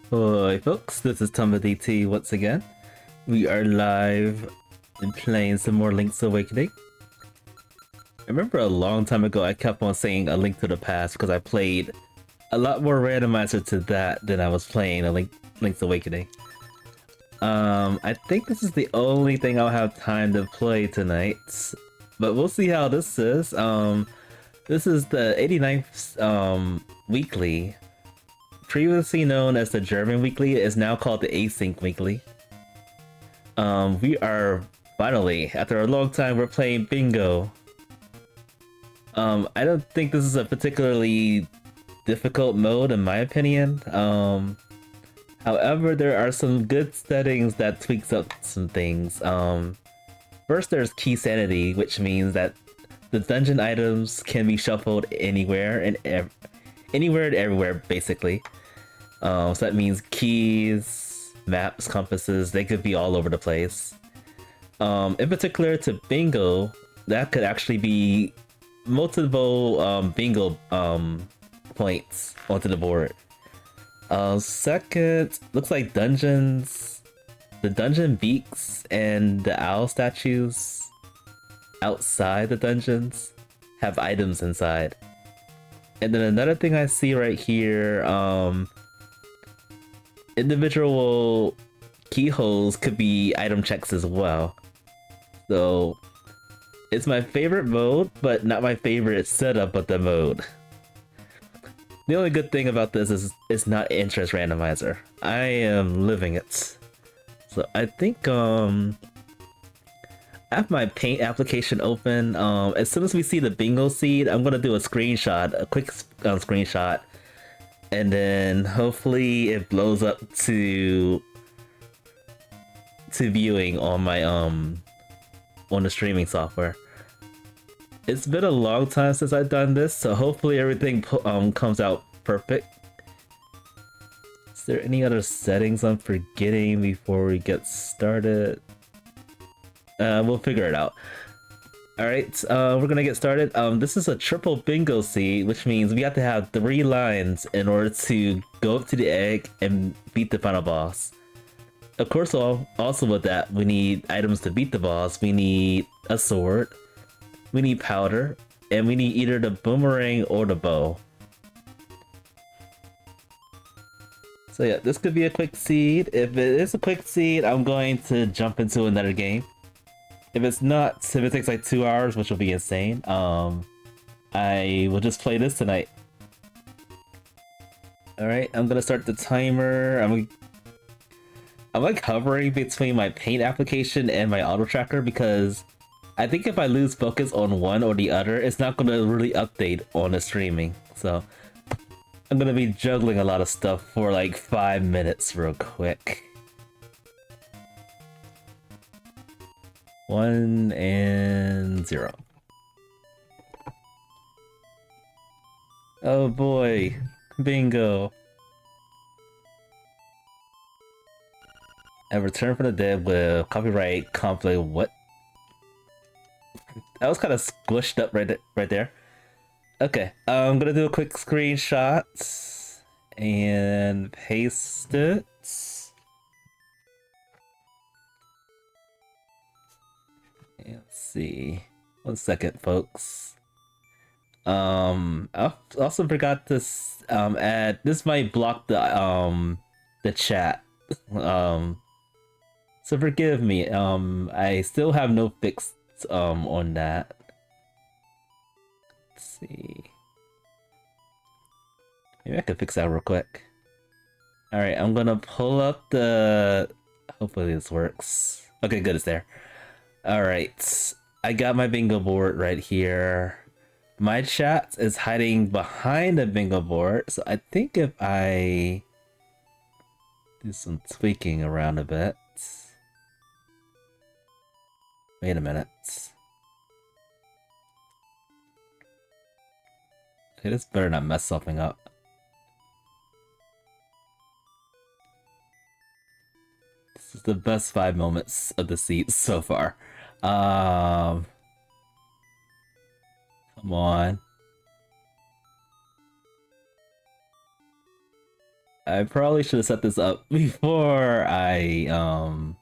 Hi folks, this is DT once again. We are live and playing some more Link's Awakening. I remember a long time ago I kept on saying A Link to the Past because I played a lot more randomizer to that than I was playing Link's Awakening. I think this is the only thing I'll have time to play tonight, but we'll see how this is. This is the 89th weekly. Previously known as the German Weekly, is now called the Async Wkly. We are finally, after a long time, we're playing bingo. I don't think this is a particularly difficult mode in my opinion. However, there are some good settings that tweaks up some things. First, there's key sanity, which means that the dungeon items can be shuffled anywhere and everywhere, basically. So that means keys, maps, compasses, they could be all over the place. In particular to bingo, that could actually be multiple bingo points onto the board. Second, looks like dungeons. The dungeon beaks and the owl statues outside the dungeons have items inside. And then another thing I see right here, individual keyholes could be item checks as well. So it's my favorite mode, but not my favorite setup of the mode. The only good thing about this is it's not interest randomizer. I am living it. So I think I have my paint application open. As soon as we see the bingo seed, I'm gonna do a screenshot, a quick screenshot, and then hopefully it blows up to viewing on my on the streaming software. It's been a long time since I've done this, so hopefully everything comes out perfect. Is there any other settings I'm forgetting before we get started? We'll figure it out. Alright, we're gonna get started. This is a triple bingo seed, which means we have to have 3 lines in order to go up to the egg and beat the final boss. Of course, also with that, we need items to beat the boss. We need a sword, we need powder, and we need either the boomerang or the bow. So yeah, this could be a quick seed. If it is a quick seed, I'm going to jump into another game. If it's not, if it takes like 2 hours, which will be insane, I will just play this tonight. Alright, I'm gonna start the timer. I'm like hovering between my paint application and my auto tracker because I think if I lose focus on one or the other, it's not gonna really update on the streaming. So I'm gonna be juggling a lot of stuff for like 5 minutes real quick. 1 and 0. Oh boy, bingo. I returned from the dead with copyright conflict. What? That was kind of squished up right there. Okay, I'm gonna do a quick screenshot and paste it. Let's see. 1 second, folks. I also forgot to add. This might block the chat. So forgive me. I still have no fix on that. Let's see. Maybe I could fix that real quick. All right, I'm gonna pull up the. Hopefully this works. Okay, good, it's there. Alright, I got my bingo board right here. My chat is hiding behind the bingo board, so I think if I do some tweaking around a bit. Wait a minute. Okay, this better not mess something up. This is the best 5 moments of the seat so far. Come on. I probably should have set this up before I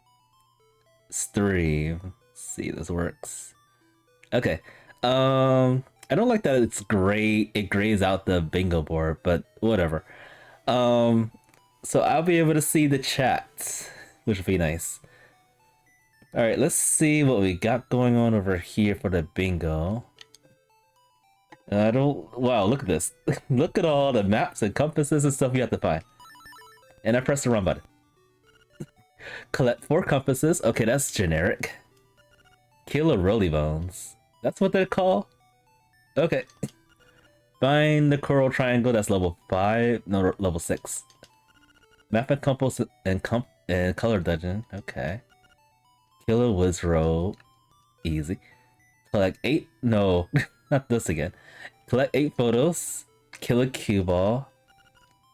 stream. Let's see, this works. Okay. I don't like that it's gray. It grays out the bingo board, but whatever. Um, so I'll be able to see the chat, which would be nice. All right, let's see what we got going on over here for the bingo. I don't. Wow, look at this. Look at all the maps and compasses and stuff you have to find. And I press the run button. Collect 4 compasses. Okay, that's generic. Kill a roly bones. That's what they're called? Okay. Find the coral triangle. That's level 5. No, level 6. Map and compass and color dungeon. Okay. Kill a wizrobe. Easy. Collect 8. No, not this again. Collect 8 photos. Kill a cue ball.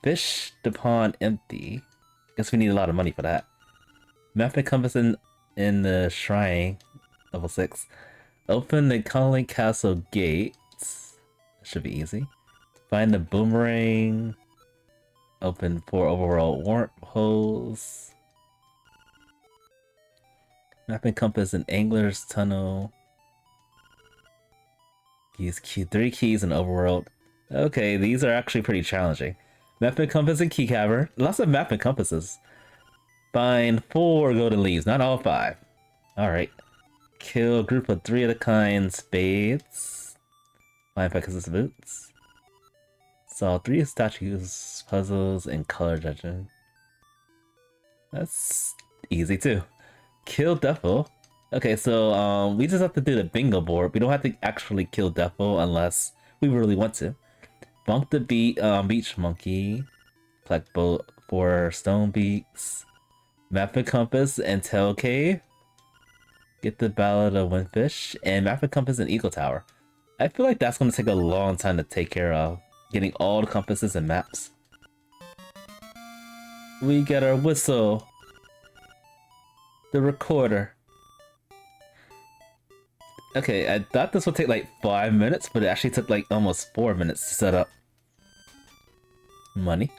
Fish the pond empty. Guess we need a lot of money for that. Map and compass in the shrine. Level 6. Open the Conley Castle gates. That should be easy. Find the boomerang. Open 4 overworld warp holes. Map and compass in Angler's Tunnel. Use 3 keys in overworld. Okay, these are actually pretty challenging. Map and compass and key cavern. Lots of map and compasses. Find 4 golden leaves, not all 5. Alright. Kill a group of 3 of the kind spades. Find Pegasus boots. Solve 3 statues, puzzles, and color judging. That's easy too. Kill Defo. Okay, so we just have to do the bingo board. We don't have to actually kill Defo unless we really want to. Bump the beach monkey. Collect 4 stone beaks. Map and compass and tail cave. Get the ballad of windfish and map and compass and eagle tower. I feel like that's going to take a long time to take care of. Getting all the compasses and maps. We get our whistle. The recorder. Okay, I thought this would take like 5 minutes, but it actually took like almost 4 minutes to set up. Money.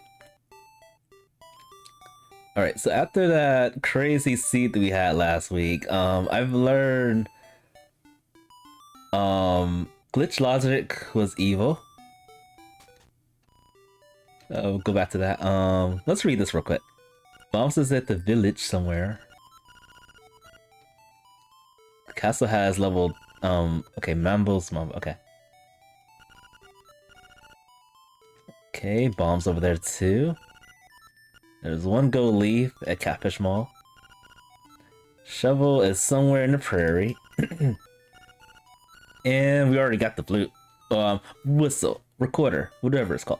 Alright, so after that crazy seed that we had last week, I've learned glitch logic was evil. We'll go back to that. Let's read this real quick. Bombs is at the village somewhere. The castle has level okay, Mambo's okay. Okay, bombs over there too. There's 1 gold leaf at Catfish Mall. Shovel is somewhere in the prairie. And we already got the flute. Whistle, recorder, whatever it's called.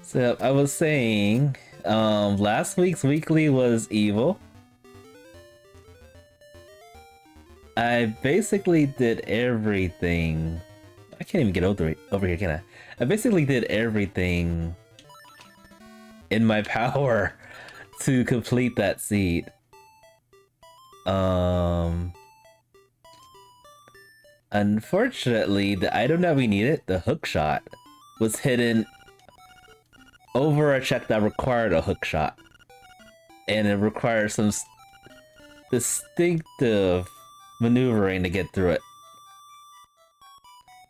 So I was saying, last week's weekly was evil. I basically did everything. I can't even get over here, can I? I basically did everything in my power to complete that seed. Unfortunately, the item that we needed, the hook shot, was hidden over a check that required a hook shot. And it requires some distinctive maneuvering to get through it.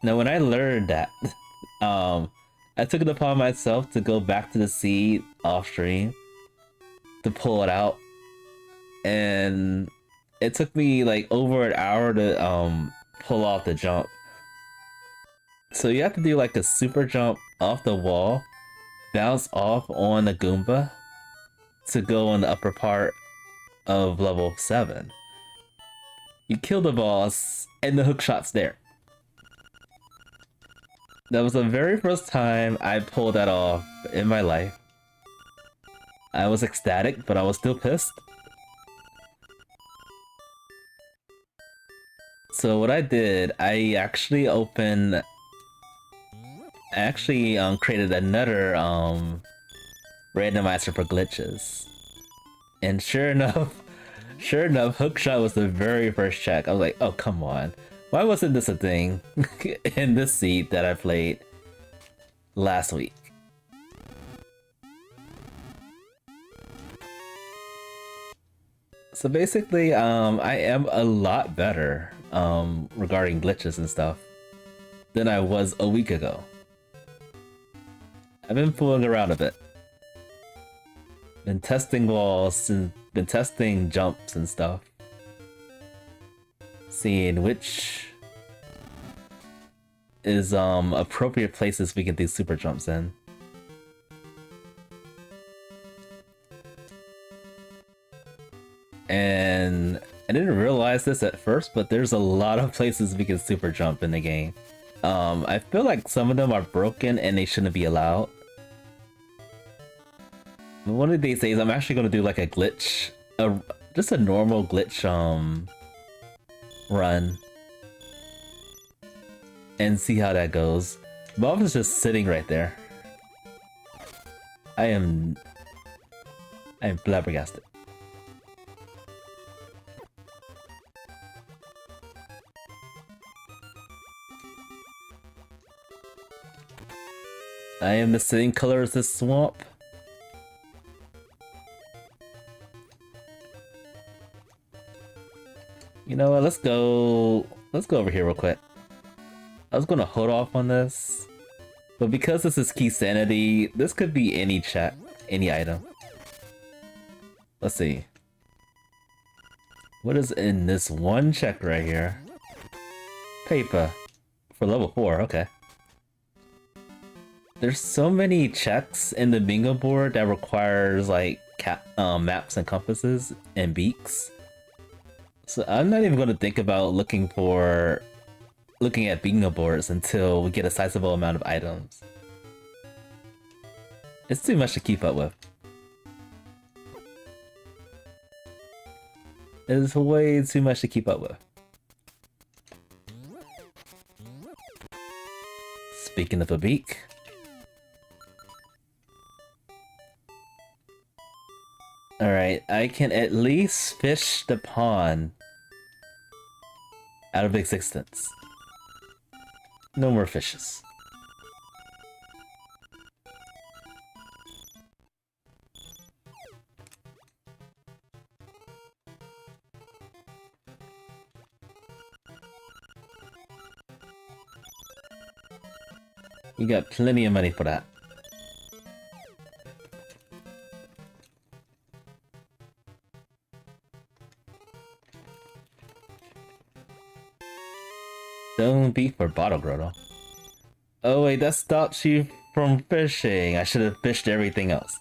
Now, when I learned that, I took it upon myself to go back to the seed off stream to pull it out, and it took me like over an hour to pull off the jump. So you have to do like a super jump off the wall, bounce off on the Goomba to go on the upper part of level 7. You kill the boss, and the hook shot's there. That was the very first time I pulled that off in my life. I was ecstatic, but I was still pissed. So what I did, I actually created another randomizer for glitches. And sure enough, hookshot was the very first check. I was like, oh, come on. Why wasn't this a thing in this seed that I played? last week. So basically, I am a lot better regarding glitches and stuff than I was a week ago. I've been fooling around a bit. Been testing walls and been testing jumps and stuff. Seeing which is appropriate places we can do super jumps in. And I didn't realize this at first, but there's a lot of places we can super jump in the game. I feel like some of them are broken and they shouldn't be allowed. But one of these days, I'm actually going to do like a glitch, just a normal glitch run, and see how that goes. Bob is just sitting right there. I am flabbergasted. I am the same color as this swamp. You know what, let's go over here real quick. I was gonna hold off on this, but because this is key sanity, this could be any any item. Let's see. What is in this one check right here? Paper. For level 4, okay. There's so many checks in the bingo board that requires like maps and compasses and beaks. So I'm not even going to think about looking at bingo boards until we get a sizable amount of items. It's too much to keep up with. It's way too much to keep up with. Speaking of a beak. Alright, I can at least fish the pond out of existence. No more fishes. We got plenty of money for that. Stone beef or bottle grotto? Oh wait, that stops you from fishing. I should have fished everything else.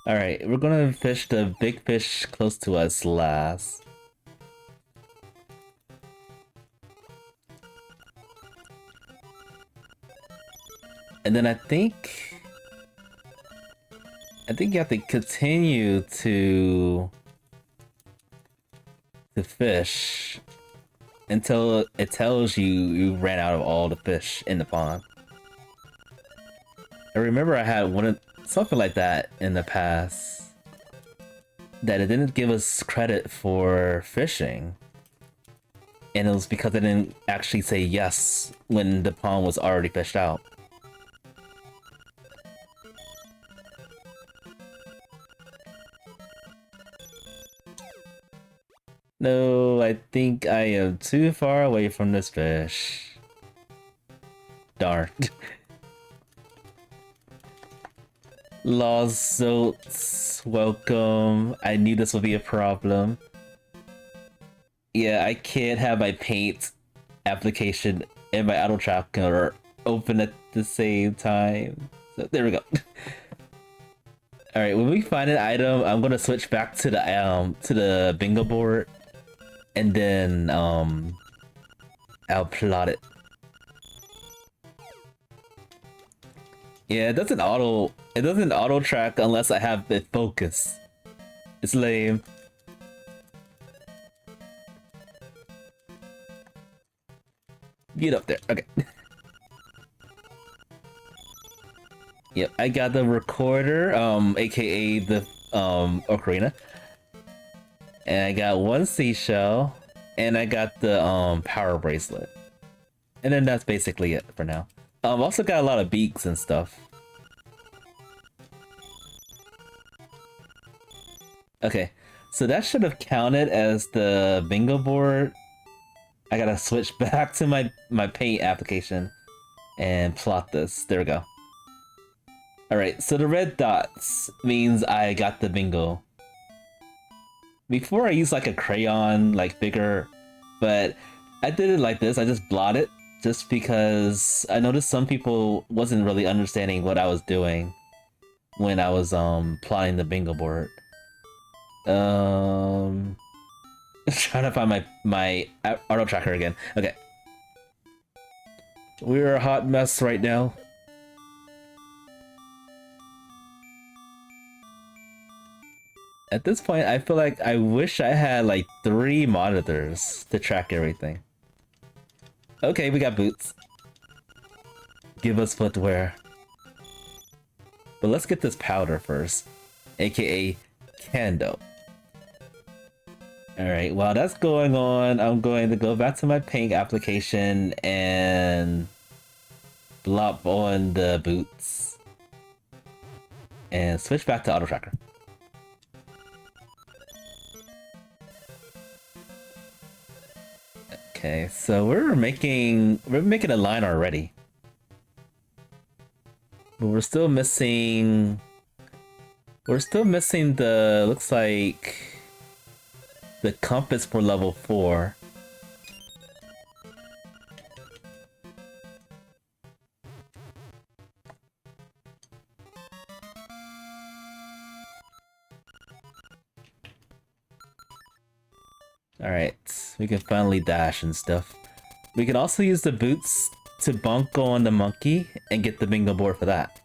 Alright, we're gonna fish the big fish close to us last. And then I think you have to continue to fish until it tells you ran out of all the fish in the pond. I remember I had something like that in the past, that it didn't give us credit for fishing, and it was because it didn't actually say yes when the pond was already fished out. No, I think I am too far away from this fish. Darn. Lost, welcome. I knew this would be a problem. Yeah, I can't have my paint application and my auto tracker open at the same time. So there we go. Alright, when we find an item, I'm gonna switch back to the bingo board. And then I'll plot it. Yeah, it doesn't auto track unless I have it focus. It's lame. Get up there. Okay. Yep, I got the recorder, aka the ocarina. And I got one seashell and I got the power bracelet. And then that's basically it for now. Also got a lot of beaks and stuff. Okay, so that should have counted as the bingo board. I gotta switch back to my paint application and plot this. There we go. Alright, so the red dots means I got the bingo. Before I used like a crayon, like bigger, but I did it like this. I just blot it just because I noticed some people wasn't really understanding what I was doing when I was plotting the bingo board. Trying to find my auto tracker again. Okay. We're a hot mess right now. At this point, I feel like I wish I had like 3 monitors to track everything. Okay, we got boots. Give us footwear. But let's get this powder first, aka Kando. Alright, while that's going on, I'm going to go back to my paint application and blop on the boots. And switch back to auto tracker. Okay, so we're making a line already. But we're still missing the, looks like, the compass for level 4. Alright, we can finally dash and stuff. We can also use the boots to bonk on the monkey and get the bingo board for that.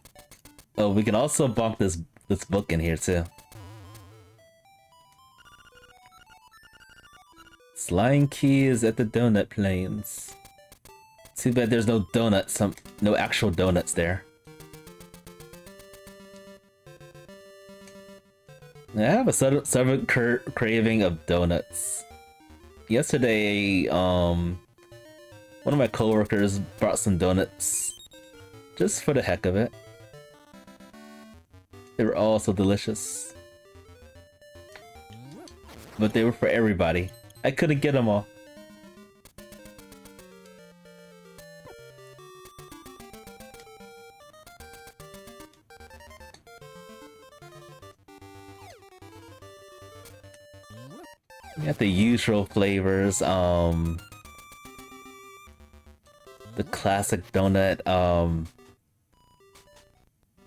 Oh, we can also bonk this book in here too. Slime key is at the donut plains. Too bad there's no donuts, no actual donuts there. I have a sudden craving of donuts. Yesterday, one of my coworkers brought some donuts just for the heck of it. They were all so delicious. But they were for everybody. I couldn't get them all. We got the usual flavors, the classic donut,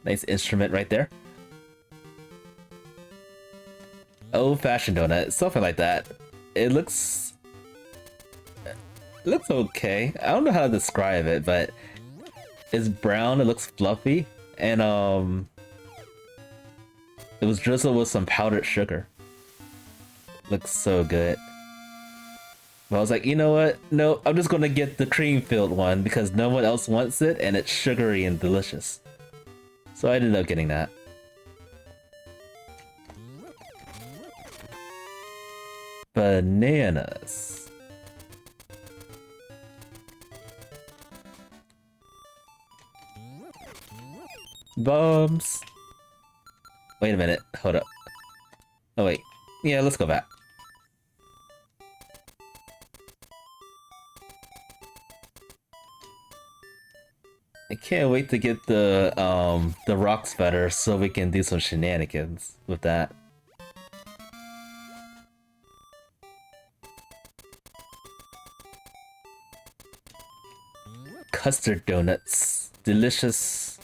nice instrument right there. Old-fashioned donut, something like that. It looks okay. I don't know how to describe it, but it's brown, it looks fluffy, and it was drizzled with some powdered sugar. Looks so good. But I was like, you know what? No, I'm just gonna get the cream-filled one because no one else wants it and it's sugary and delicious. So I ended up getting that. Bananas. Bombs. Wait a minute, hold up. Oh wait, yeah, let's go back. I can't wait to get the rocks better so we can do some shenanigans with that. Custard donuts. Delicious.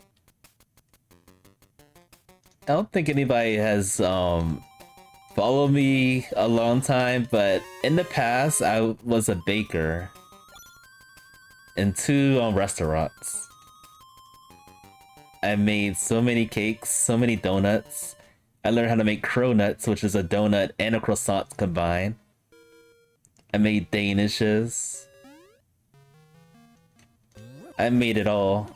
I don't think anybody has followed me a long time, but in the past I was a baker in 2 restaurants. I made so many cakes, so many donuts. I learned how to make cronuts, which is a donut and a croissant combined. I made danishes. I made it all.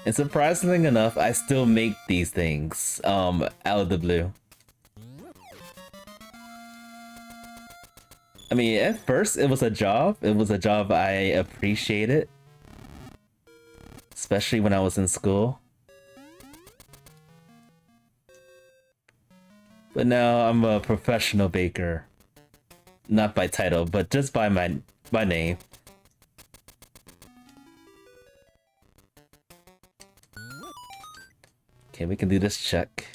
And surprisingly enough, I still make these things out of the blue. I mean, at first it was a job. It was a job I appreciated, especially when I was in school. But now I'm a professional baker. Not by title, but just by my name. Okay, we can do this check.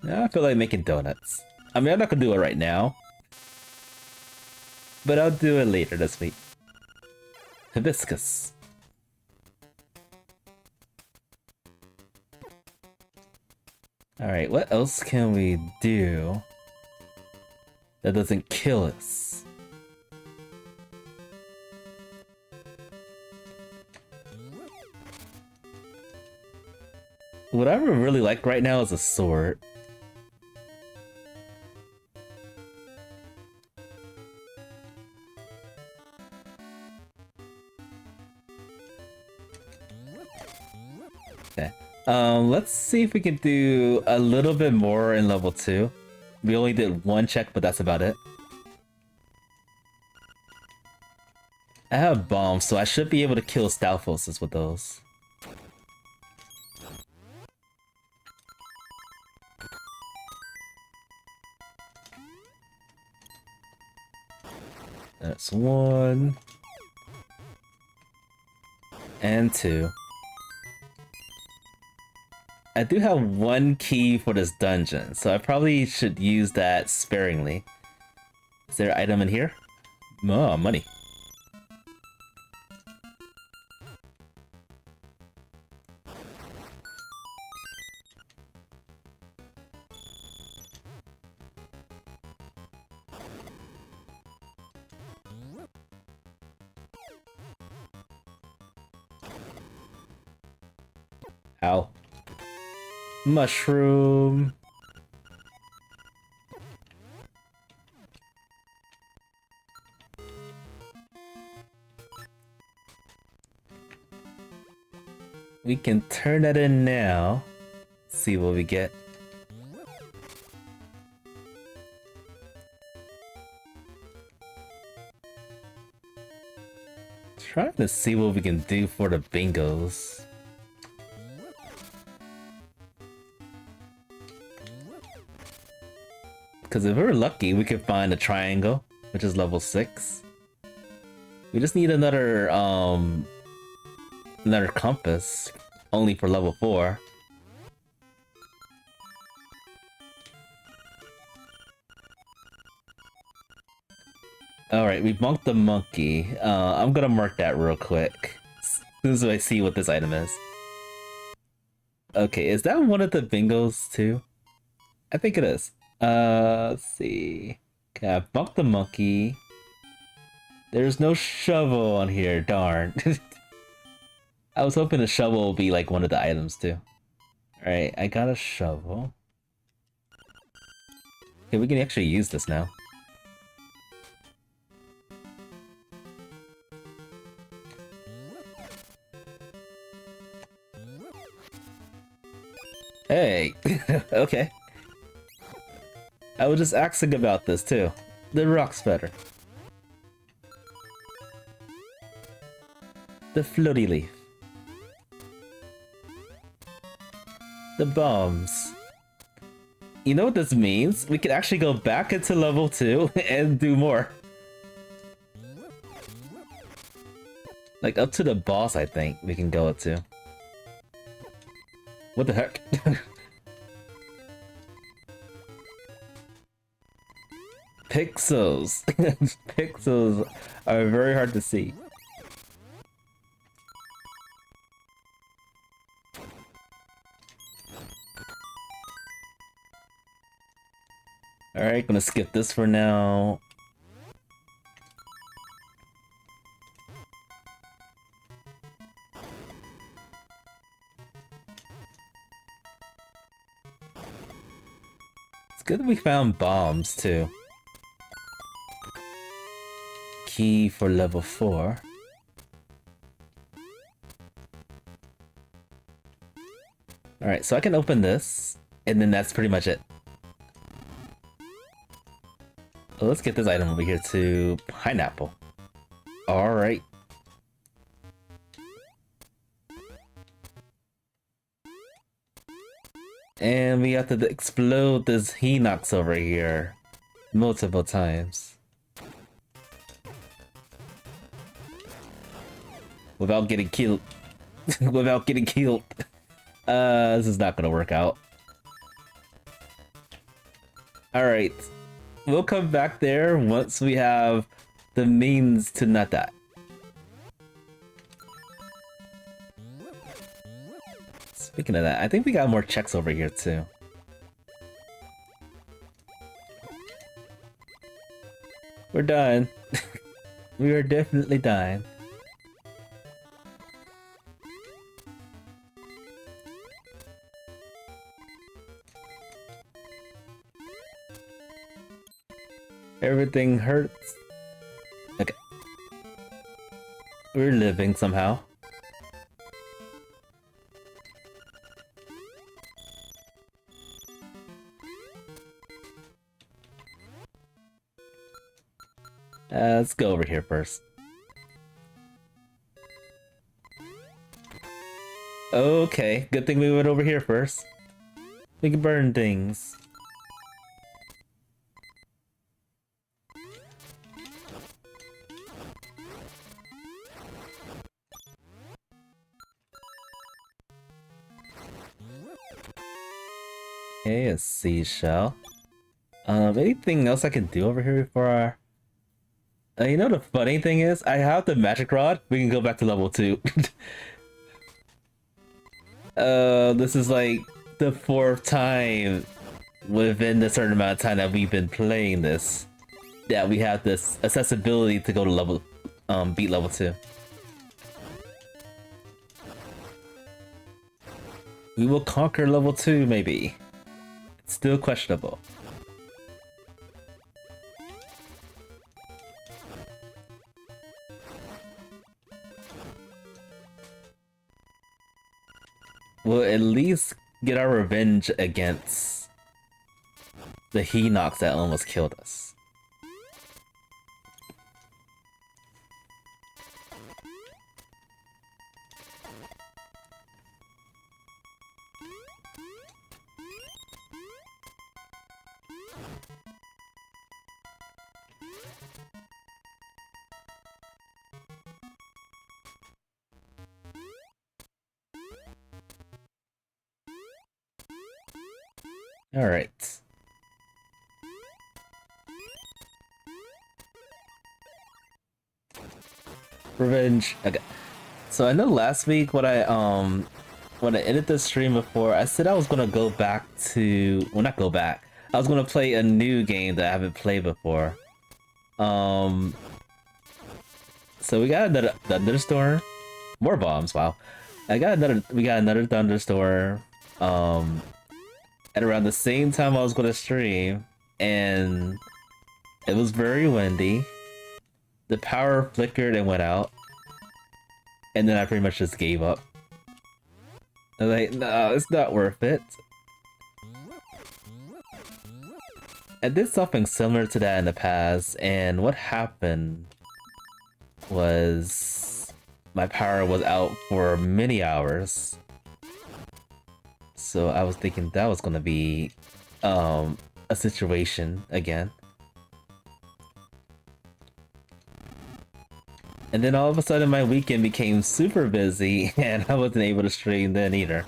Now I feel like making donuts. I mean, I'm not gonna do it right now, but I'll do it later this week. Hibiscus. Alright, what else can we do that doesn't kill us? What I would really like right now is a sword. Okay. Let's see if we can do a little bit more in level 2. We only did one check, but that's about it. I have bombs, so I should be able to kill Stalfoses with those. That's 1. And 2. I do have 1 key for this dungeon, so I probably should use that sparingly. Is there an item in here? Oh, money. Ow. Mushroom. We can turn that in now. See what we get. Trying to see what we can do for the bingos. Because if we're lucky, we could find a triangle, which is level 6. We just need another compass, only for level 4. Alright, we bunked the monkey. I'm gonna mark that real quick, as soon as I see what this item is. Okay, is that one of the bingos too? I think it is. Let's see. Okay, I bunked the monkey. There's no shovel on here, darn. I was hoping the shovel would be like one of the items too. Alright, I got a shovel. Okay, we can actually use this now. Hey, okay. I was just asking about this too. The rock's better. The floaty leaf. The bombs. You know what this means? We can actually go back into level 2 and do more. Like up to the boss, I think we can go up to. What the heck? Pixels. Pixels are very hard to see. Alright, gonna skip this for now. It's good that we found bombs too. Key for level 4. Alright, so I can open this, and then that's pretty much it. Well, let's get this item over here to pineapple. Alright. And we have to explode this Hinox over here multiple times. Without getting killed. Without getting killed. This is not gonna work out. Alright. We'll come back there once we have the means to not die. Speaking of that, I think we got more checks over here too. We're done. We are definitely done. Everything hurts. Okay. We're living somehow. Let's go over here first. Okay, good thing we went over here first. We can burn things. Okay, a seashell. Anything else I can do over here before our... you know the funny thing is, I have the magic rod. We can go back to level 2. This is like the 4th time within a certain amount of time that we've been playing this that we have this accessibility to go to level, beat level 2. We will conquer level 2, maybe. It's still questionable. We'll at least get our revenge against the Hinox that almost killed us. All right. Revenge. Okay. So I know last week when I ended the stream before, I said I was gonna go back to, well, not go back. I was gonna play a new game that I haven't played before. So we got another thunderstorm. More bombs. Wow. We got another thunderstorm. At around the same time I was gonna stream, and it was very windy. The power flickered and went out, and then I pretty much just gave up. I was like, no, it's not worth it. I did something similar to that in the past, and what happened was my power was out for many hours. So I was thinking that was gonna be a situation again. And then all of a sudden my weekend became super busy and I wasn't able to stream then either.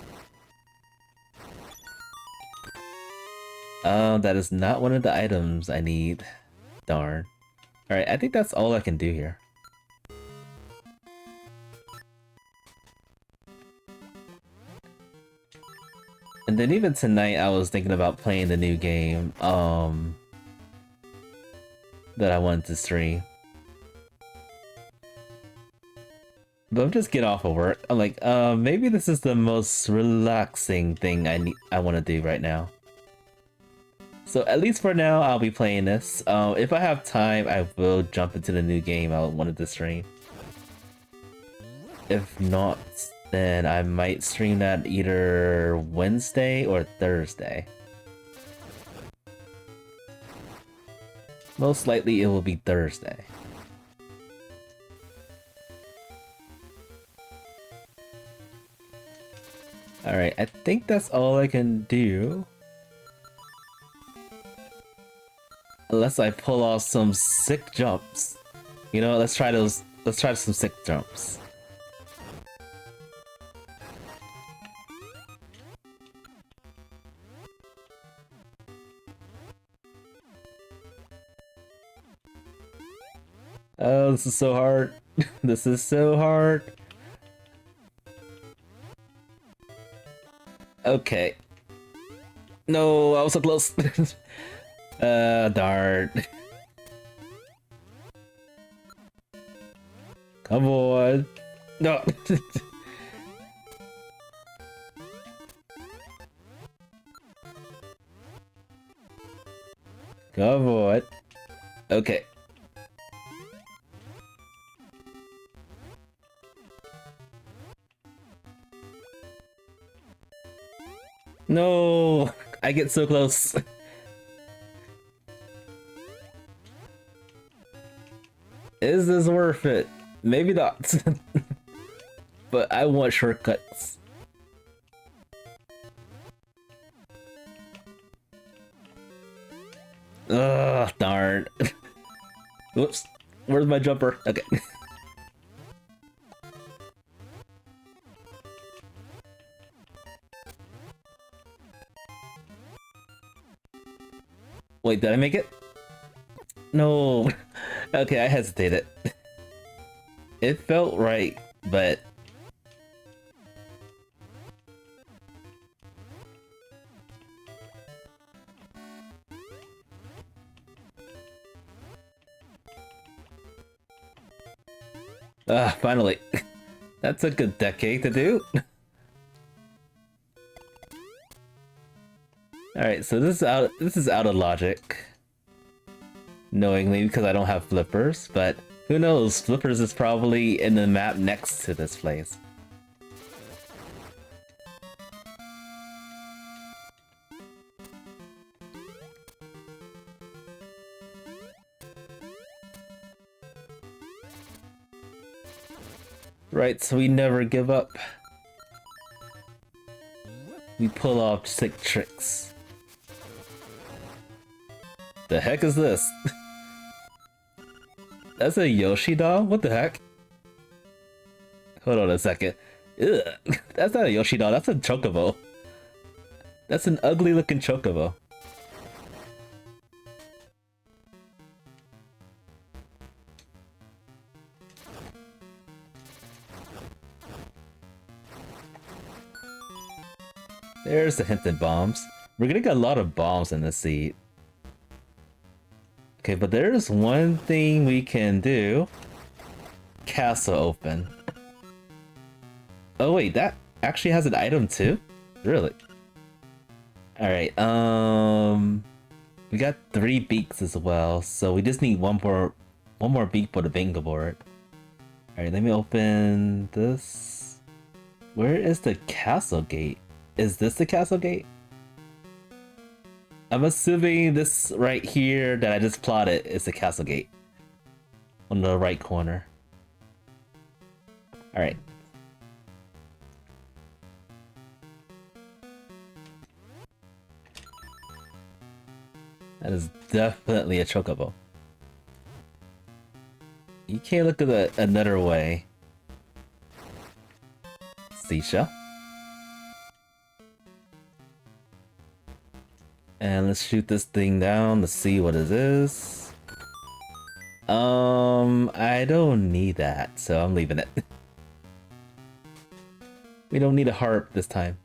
That is not one of the items I need. Darn. Alright, I think that's all I can do here. And then even tonight I was thinking about playing the new game that I wanted to stream. But I'm just getting off of work. I'm like, maybe this is the most relaxing thing I want to do right now. So at least for now, I'll be playing this. If I have time, I will jump into the new game I wanted to stream. If not, then I might stream that either Wednesday or Thursday. Most likely it will be Thursday. Alright, I think that's all I can do. Unless I pull off some sick jumps. You know, let's try some sick jumps. Oh, this is so hard. This is so hard. Okay. No, I was so close. Darn. Come on. No. Come on. Okay. No, I get so close. Is this worth it? Maybe not. But I want shortcuts. Ugh, darn. Whoops. Where's my jumper? Okay. Wait, did I make it? No. Okay, I hesitated. It felt right, but... finally. That took a decade to do. Alright, so this is out of logic. Knowingly, because I don't have flippers, but who knows, flippers is probably in the map next to this place. Right, so we never give up. We pull off sick tricks. The heck is this? That's a Yoshi doll? What the heck? Hold on a second. Ugh, that's not a Yoshi doll, that's a chocobo. That's an ugly looking chocobo. There's the hinted bombs. We're gonna get a lot of bombs in this seed. Okay, but there's one thing we can do. Castle open. Oh wait, that actually has an item too? Really? Alright, we got 3 beaks as well, so we just need one more beak for the bingo board. Alright, let me open this. Where is the castle gate? Is this the castle gate? I'm assuming this right here that I just plotted is the castle gate. On the right corner. Alright. That is definitely a chocobo. You can't look at it another way. Seashell. And let's shoot this thing down to see what it is. I don't need that, so I'm leaving it. We don't need a harp this time.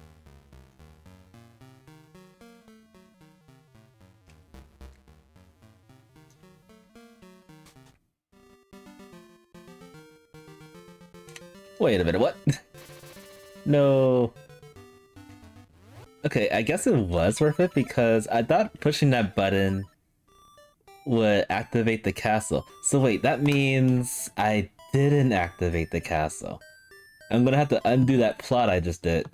Wait a minute, what? No. Okay, I guess it was worth it because I thought pushing that button would activate the castle. So wait, that means I didn't activate the castle. I'm gonna have to undo that plot I just did.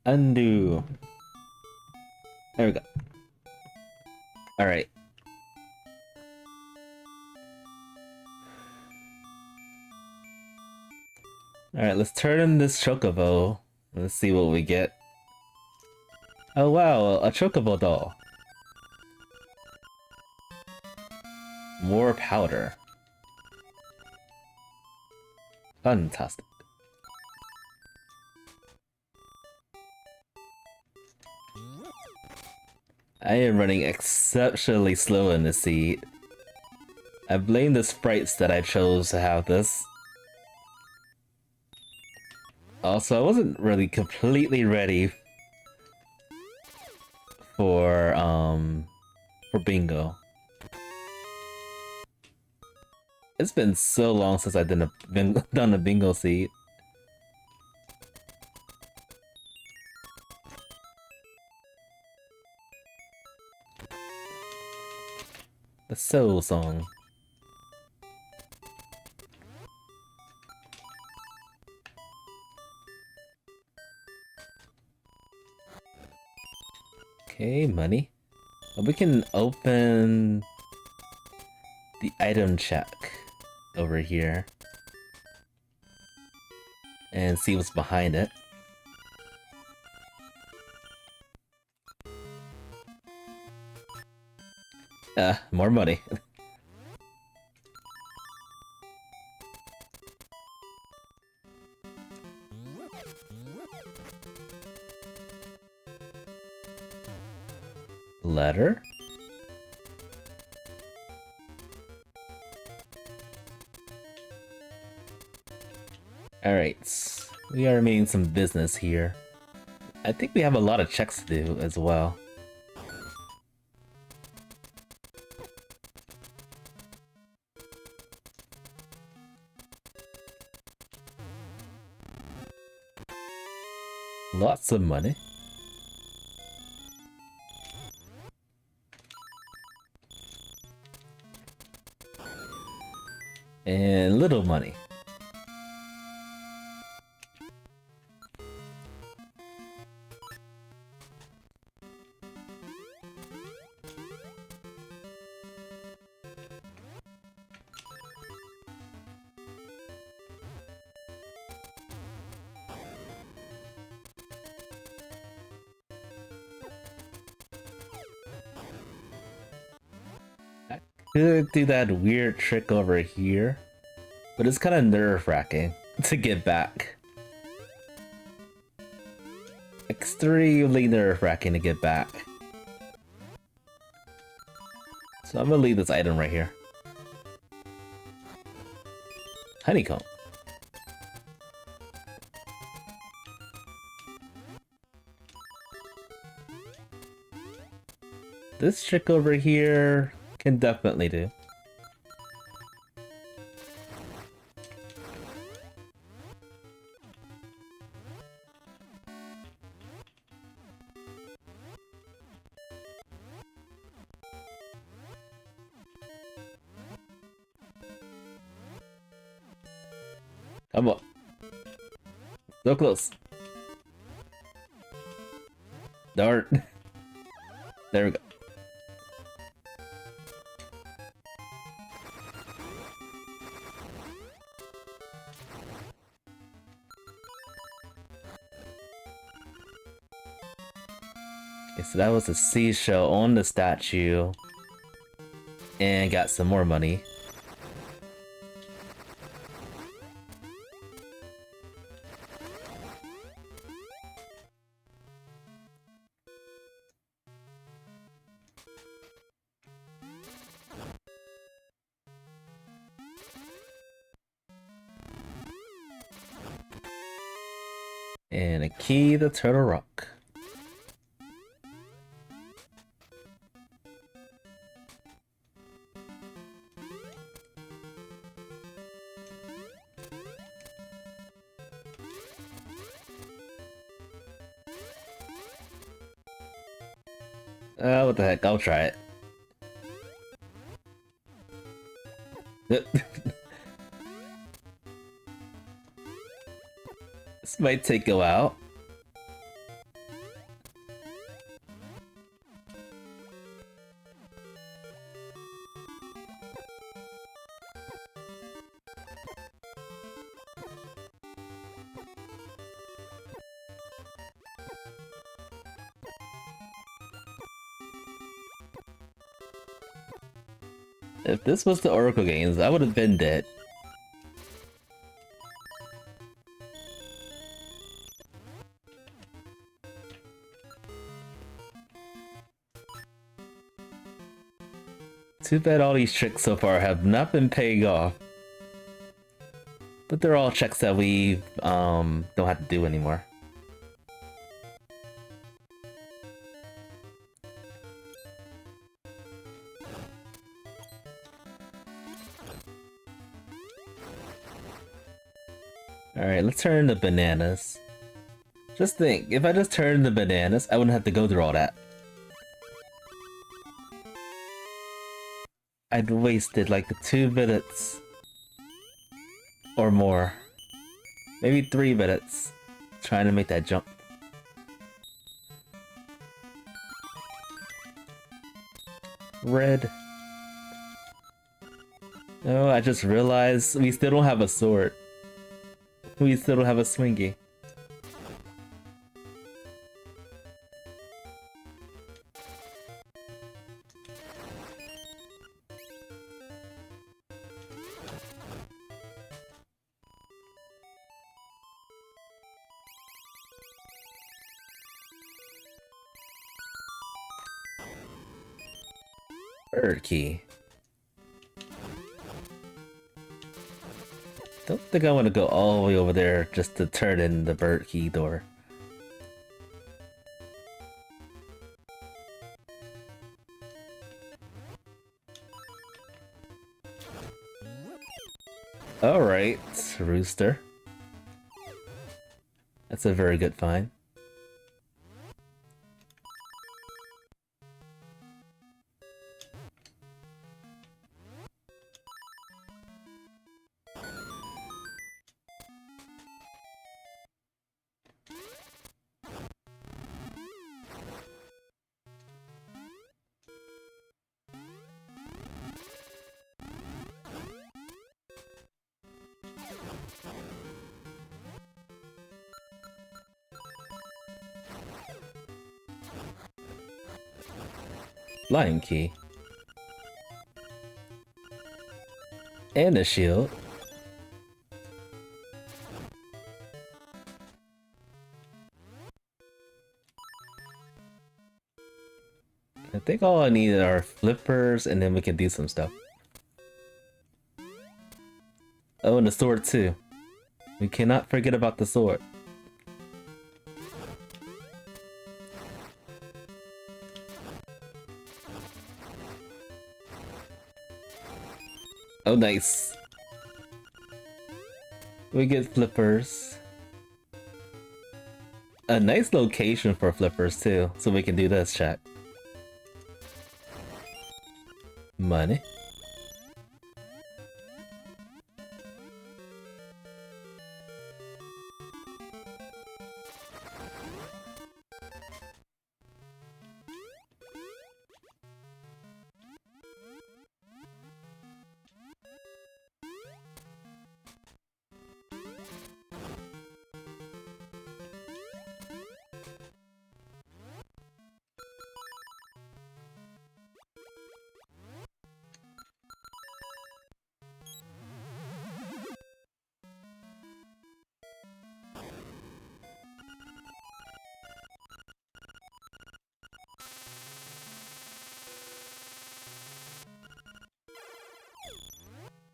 Undo. There we go. Alright. Alright, let's turn in this chocobo. Let's see what we get. Oh wow, a chocobo doll. More powder. Fantastic. I am running exceptionally slow in this seat. I blame the sprites that I chose to have this. Also, I wasn't really completely ready for bingo. It's been so long since I've done a bingo seat. The soul song. Okay, money. We can open the item check over here and see what's behind it. More money. Letter? Alright, we are making some business here. I think we have a lot of checks to do as well. Lots of money. And little money. Could do that weird trick over here, but it's kind of nerve-wracking to get back. Extremely nerve-wracking to get back. So I'm gonna leave this item right here. Honeycomb. This trick over here can definitely do. Come on. So close. Darn. There we go. Okay, so that was a seashell on the statue. And got some more money. And a key to Turtle Rock. What the heck, I'll try it. This might take a while. If this was the Oracle games, I would have been dead. Too bad all these tricks so far have not been paying off. But they're all checks that we don't have to do anymore. Alright, let's turn the bananas. Just think, if I just turned the bananas, I wouldn't have to go through all that. I'd wasted like 2 minutes. Or more. Maybe 3 minutes trying to make that jump. Red. Oh, I just realized we still don't have a sword. We still don't have a swingy. Bird key. Don't think I want to go all the way over there just to turn in the bird key door. Alright, rooster. That's a very good find. Lion key. And a shield. I think all I need are flippers and then we can do some stuff. Oh, and the sword too. We cannot forget about the sword. Oh, nice. We get flippers. A nice location for flippers too, so we can do this check. Money.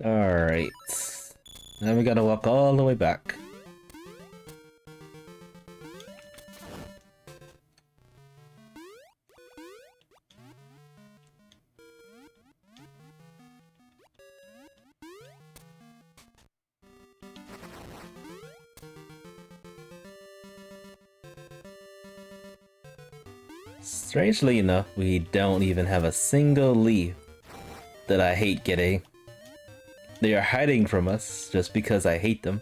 Alright. Now we gotta walk all the way back. Strangely enough, we don't even have a single leaf that I hate getting. They are hiding from us just because I hate them.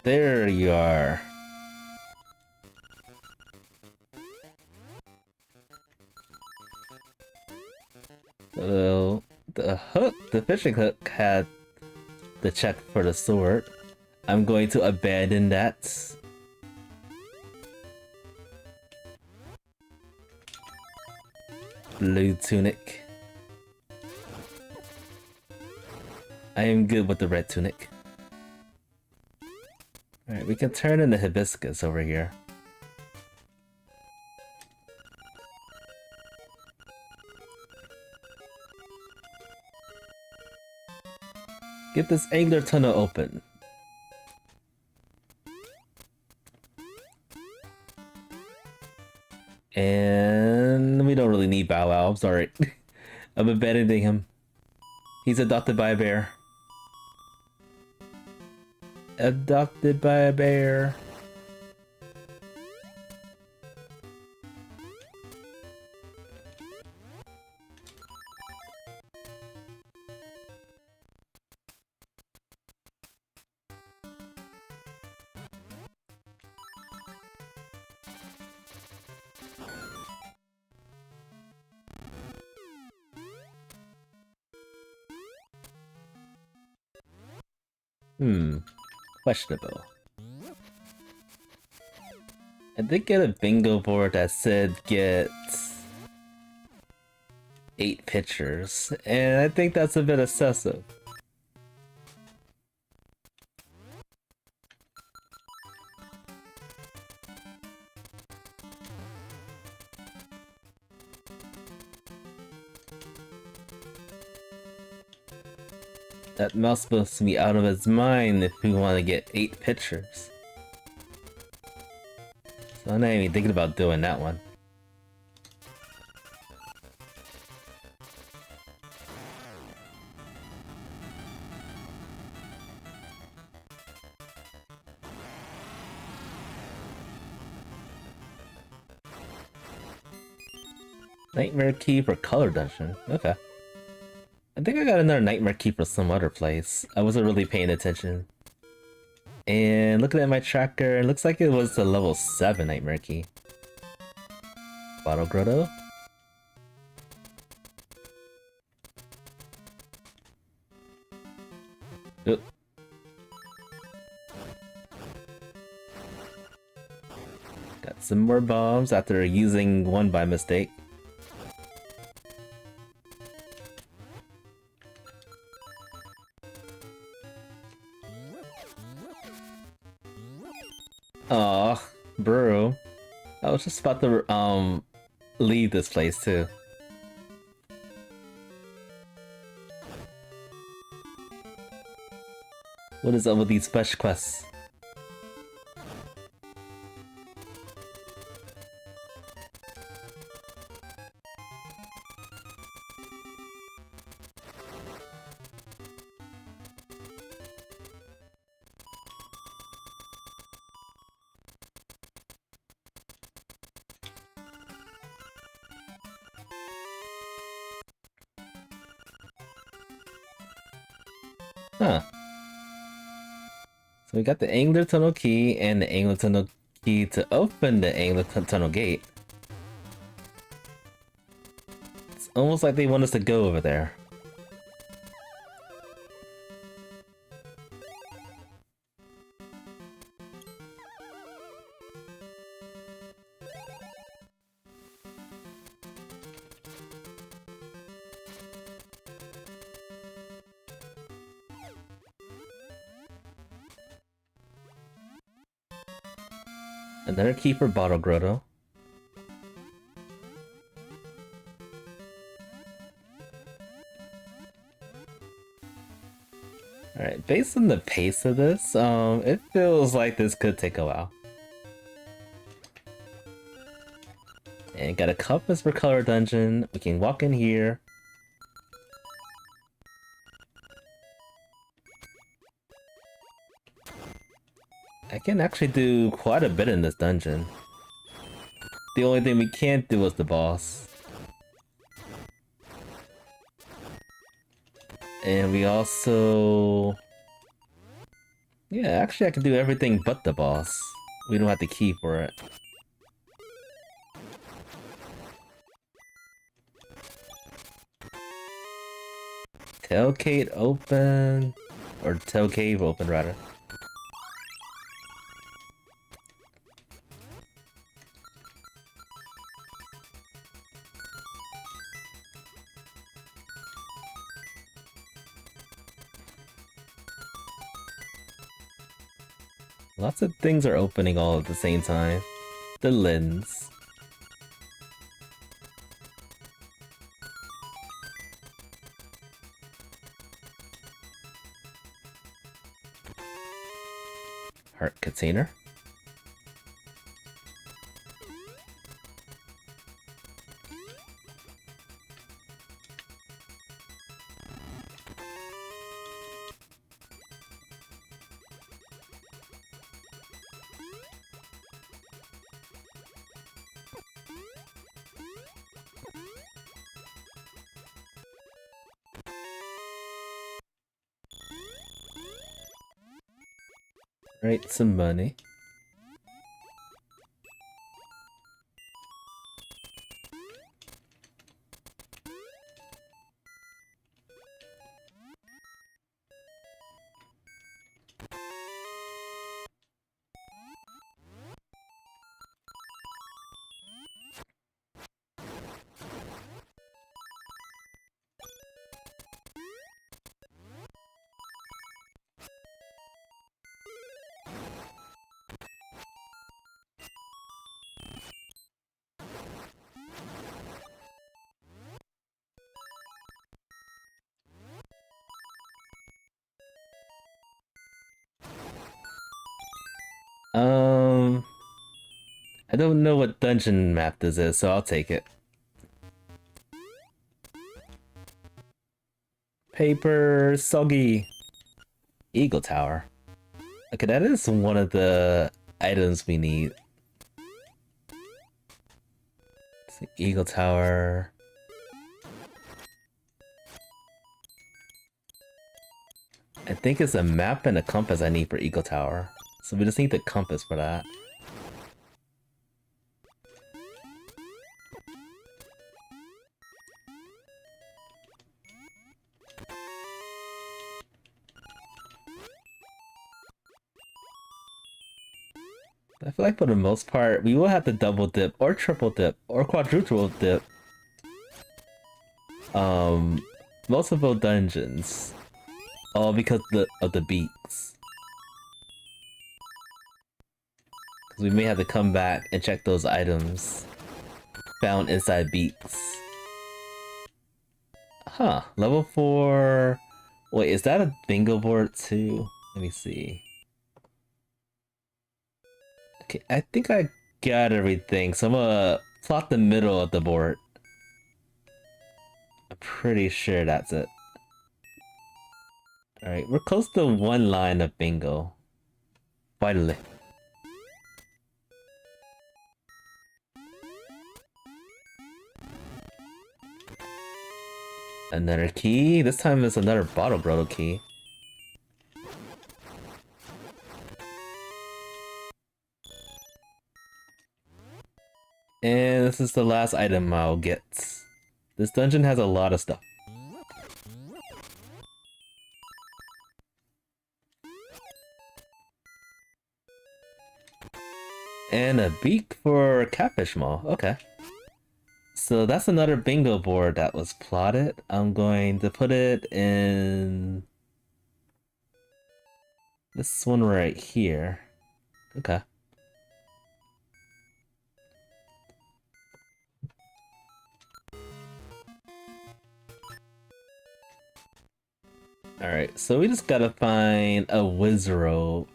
There you are. So the fishing hook had the check for the sword. I'm going to abandon that. Blue tunic. I am good with the red tunic. Alright, we can turn in the hibiscus over here. Get this angler tunnel open. And we don't really need Bow Wow, I'm sorry. I'm abandoning him. He's adopted by a bear. Adopted by a bear. Questionable. I did get a bingo board that said get 8 pictures, and I think that's a bit excessive. That mouse supposed to be out of its mind if we want to get 8 pictures. So I'm not even thinking about doing that one. Nightmare key for color dungeon. Okay. I think I got another nightmare key from some other place. I wasn't really paying attention. And looking at my tracker, it looks like it was the level 7 nightmare key. Bottle grotto. Oop. Got some more bombs after using one by mistake. Aw, bro. I was just about to leave this place too. What is up with these special quests? Huh. So we got the Angler Tunnel key and the Angler Tunnel key to open the Angler Tunnel gate. It's almost like they want us to go over there. Another key for Bottle Grotto. Alright, based on the pace of this, it feels like this could take a while. And got a compass for color dungeon. We can walk in here. I can actually do quite a bit in this dungeon. The only thing we can't do is the boss. And we also... Yeah, actually I can do everything but the boss. We don't have to key for it. Tailgate open, or tail cave open rather. Lots of things are opening all at the same time. The lens. Heart container. Right, some money. Um, I don't know what dungeon map this is, so I'll take it. Paper soggy. Eagle Tower. Okay, that is one of the items we need. Eagle Tower. I think it's a map and a compass I need for Eagle Tower. So we just need the compass for that. I feel like for the most part, we will have to double dip or triple dip or quadruple dip. Multiple dungeons. All because of the beaks. Because we may have to come back and check those items found inside beaks. Huh, level 4... Wait, is that a bingo board too? Let me see. Okay, I think I got everything, so I'm gonna plot the middle of the board. I'm pretty sure that's it. Alright, we're close to one line of bingo. Finally. Another key. This time it's another bottle grotto key. And this is the last item I'll get. This dungeon has a lot of stuff. And a beak for catfish maw. Okay. So that's another bingo board that was plotted. I'm going to put it in this one right here. Okay. Alright, so we just gotta find a wizard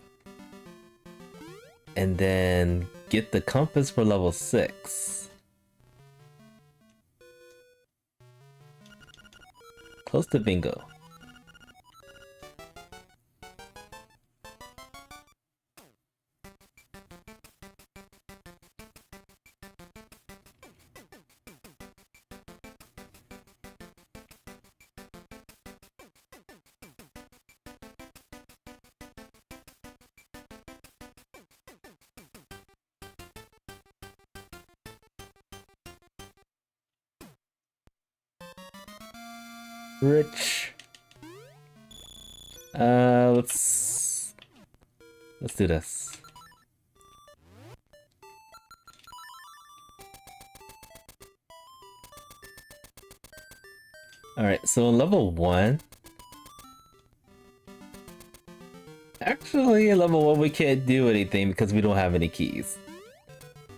and then get the compass for level 6. Close to bingo. Rich. Let's do this. Alright, so level 1. Actually, at level 1 we can't do anything because we don't have any keys.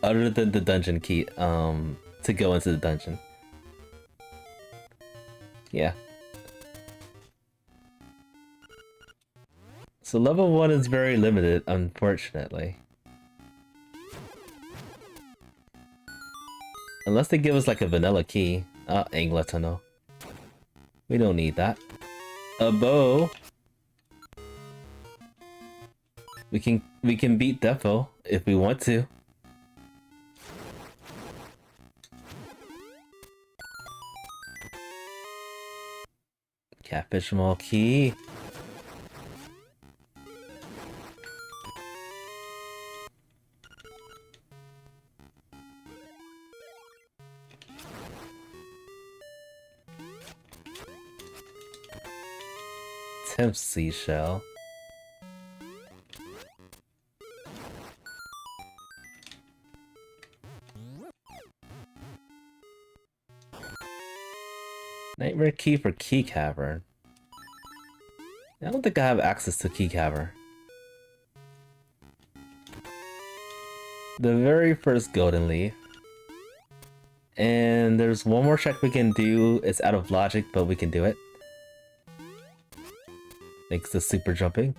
Other than the dungeon key, to go into the dungeon. Yeah. So level 1 is very limited, unfortunately. Unless they give us like a vanilla key. Angler tunnel. We don't need that. A bow. We can beat Defo if we want to. Catfish Mall key. Temp seashell. Nightmare key for Key Cavern. I don't think I have access to Key Cavern. The very first golden leaf. And there's one more check we can do. It's out of logic, but we can do it. Thanks to super jumping.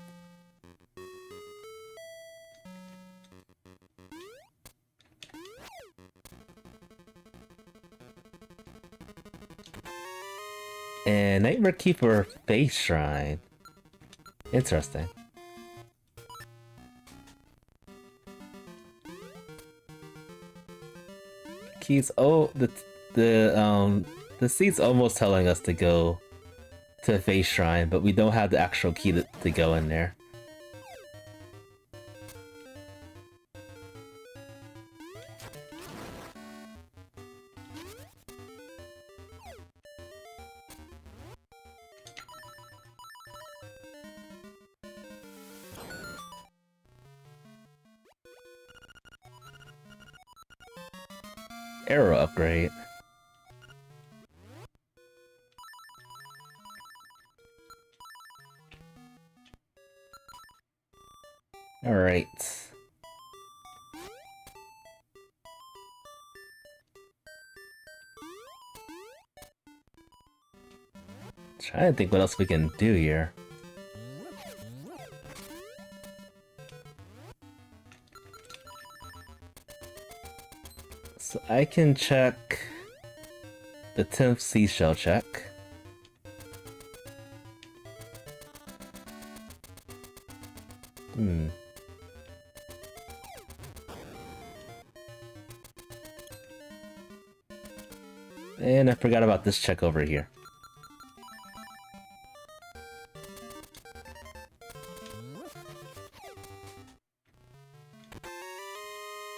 And Nightmare Keeper Face Shrine. Interesting. Keys. Oh, the seat's almost telling us to go to Face Shrine, but we don't have the actual key to go in there. Arrow upgrade. Alright. Trying to think what else we can do here. So I can check the 10th seashell check. And I forgot about this check over here.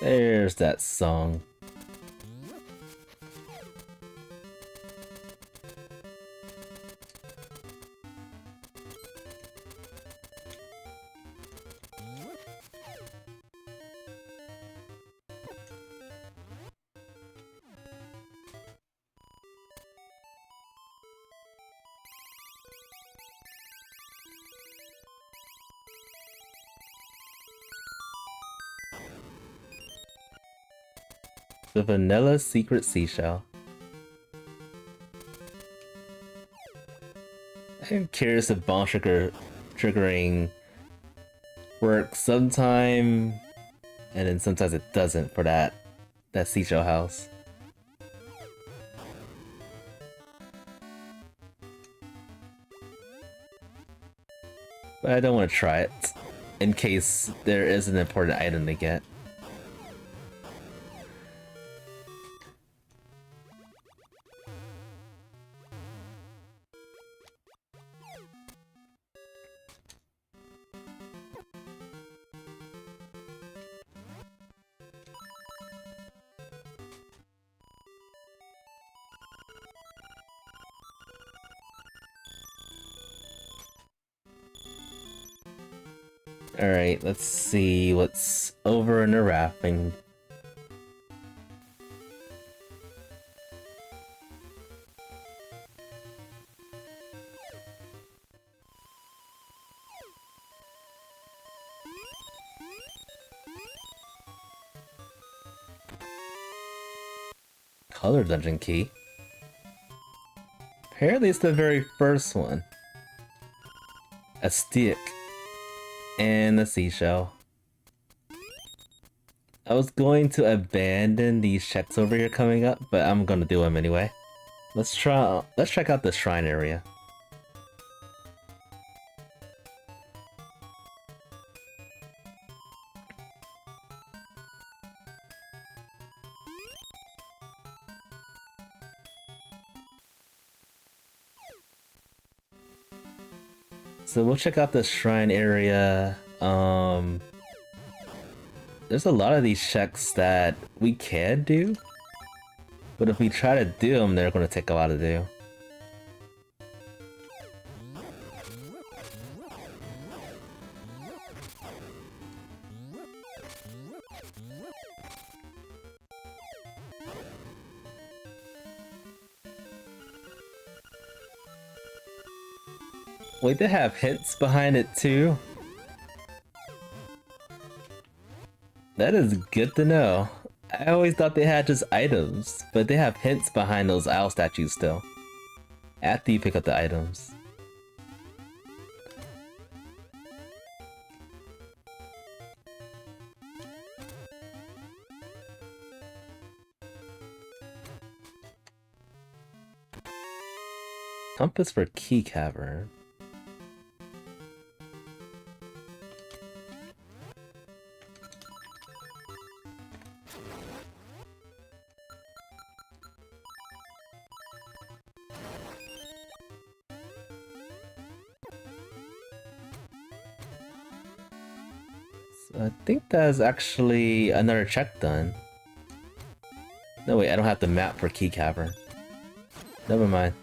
There's that song. The Vanilla Secret Seashell. I'm curious if bomb triggering works sometime, and then sometimes it doesn't for that seashell house. But I don't want to try it, in case there is an important item to get. Alright, let's see what's over in the wrapping. Color dungeon key. Apparently it's the very first one. A stick. And a seashell. I was going to abandon these checks over here coming up, but I'm gonna do them anyway. Let's check out the shrine area. So we'll check out the shrine area. There's a lot of these checks that we can do, but if we try to do them, they're going to take a while to do. Wait, they have hints behind it too? That is good to know. I always thought they had just items, but they have hints behind those owl statues still. After you pick up the items. Compass for Key Cavern. I think that's actually another check done. No wait, I don't have the map for Key Cavern. Never mind.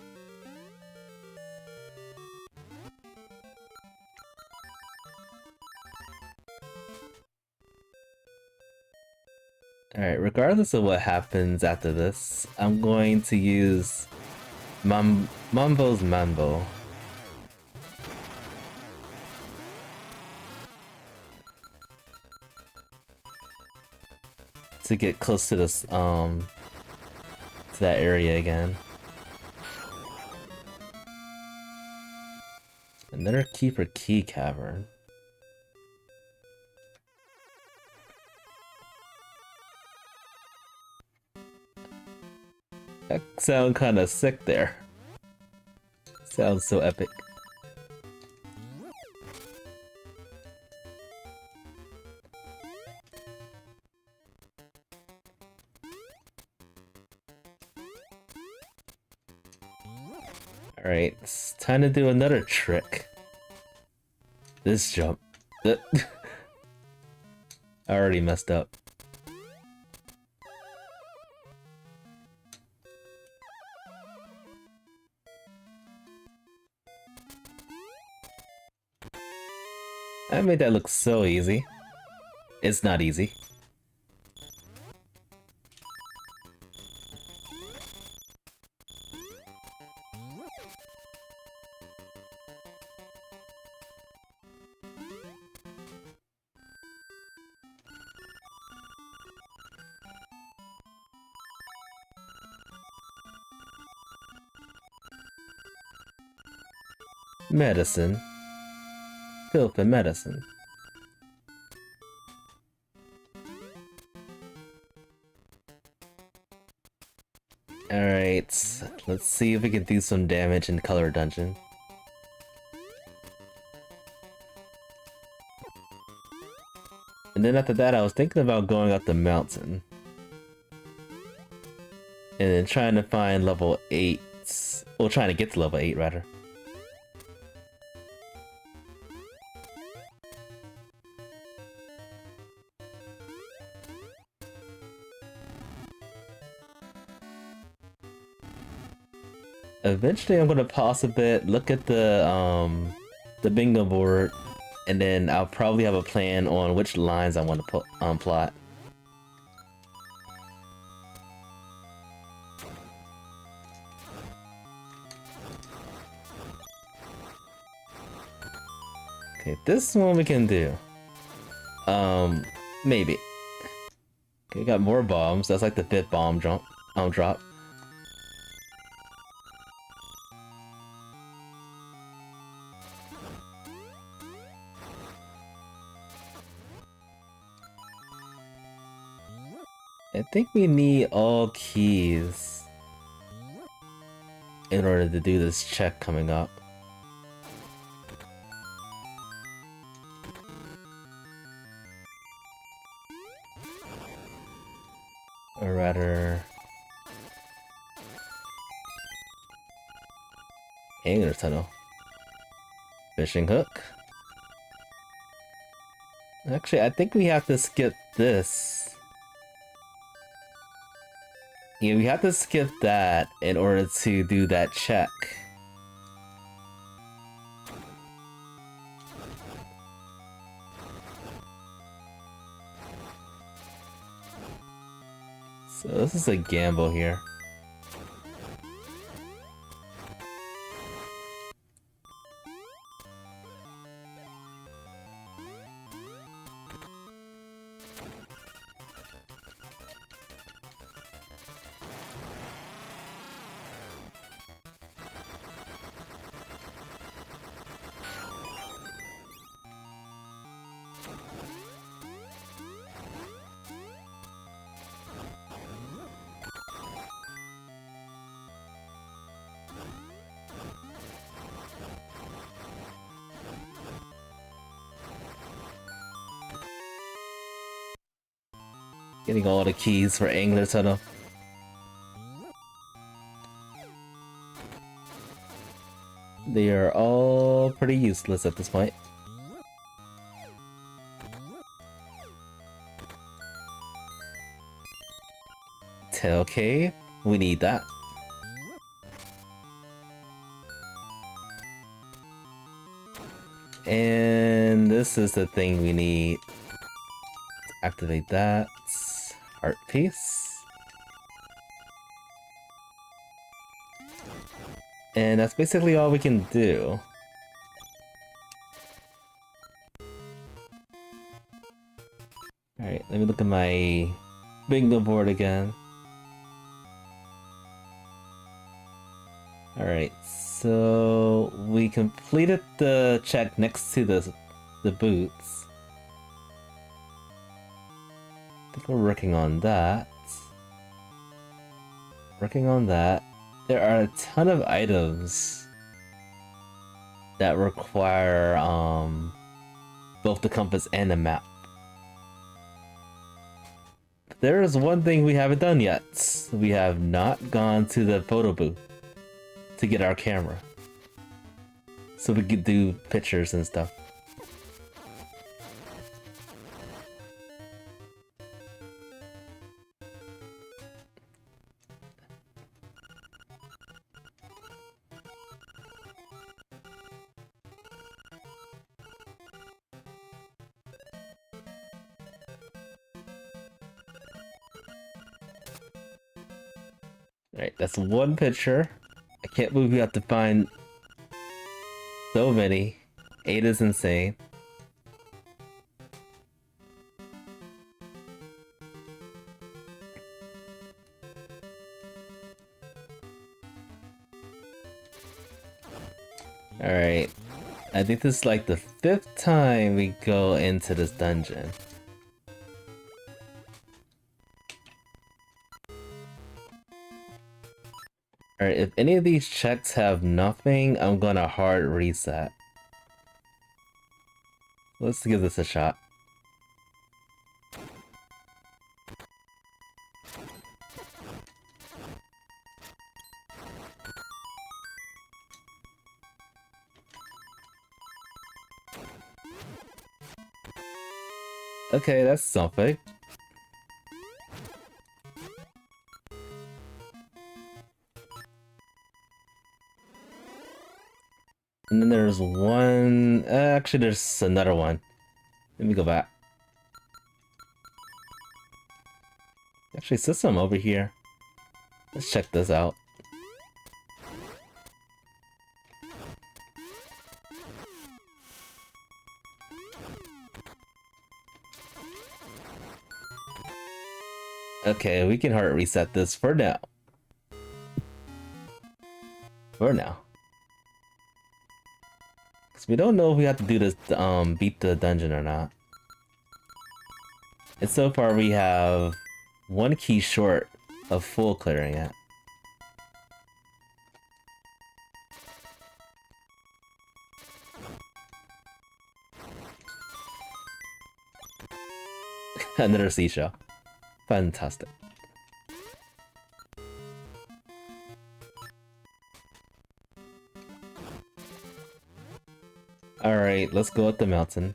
Alright, regardless of what happens after this, I'm going to use Mambo's Mambo. To get close to this, to that area again. Another key for Key Cavern. That sounds kinda sick there. Sounds so epic. Alright, it's time to do another trick. This jump. I already messed up. I made that look so easy. It's not easy. Medicine. Filthy medicine. Alright, let's see if we can do some damage in Color Dungeon. And then after that, I was thinking about going up the mountain. And then trying to find level 8. Well, trying to get to level 8, rather. Eventually I'm gonna pause a bit, look at the bingo board, and then I'll probably have a plan on which lines I want to put on plot. Okay, this one we can do. Maybe. Okay, got more bombs. That's like the 5th bomb drop. I think we need all keys in order to do this check coming up. Or rather... Angler tunnel. Fishing hook. Actually, I think we have to skip this. Yeah, we have to skip that in order to do that check. So this is a gamble here. Getting all the keys for Angler Tunnel. They are all pretty useless at this point. Tail Cave, we need that. And this is the thing we need. Activate that. Art piece. And that's basically all we can do. Alright, let me look at my bingo board again. Alright, so we completed the check next to the boots. I think we're working on that. There are a ton of items that require both the compass and the map. There is one thing we haven't done yet. We have not gone to the photo booth to get our camera, so we could do pictures and stuff. Alright, that's one picture. I can't believe we have to find so many. 8 is insane. Alright, I think this is like the 5th time we go into this dungeon. Alright, if any of these checks have nothing, I'm gonna hard reset. Let's give this a shot. Okay, that's something. And then there's one... actually, there's another one. Let me go back. Actually, system over here. Let's check this out. Okay, we can hard reset this for now. For now. Because we don't know if we have to do this to beat the dungeon or not. And so far we have one key short of full clearing it. Another seashell. Fantastic. Alright, let's go up the mountain.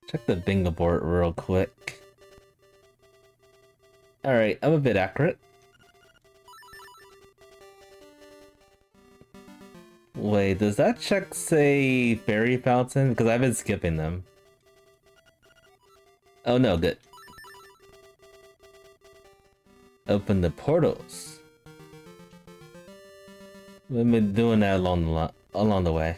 Check the bingo board real quick. Alright, I'm a bit accurate. Wait, does that check say fairy fountain? Because I've been skipping them. Oh no, good. Open the portals. We've been doing that along the way.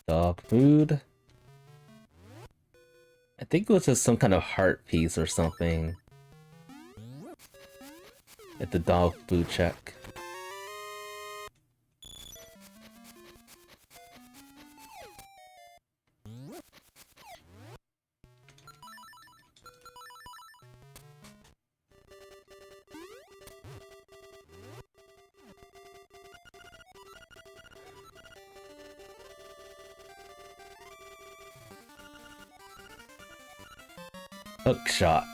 Dog food. I think it was just some kind of heart piece or something. At the dog food check. Hook shot.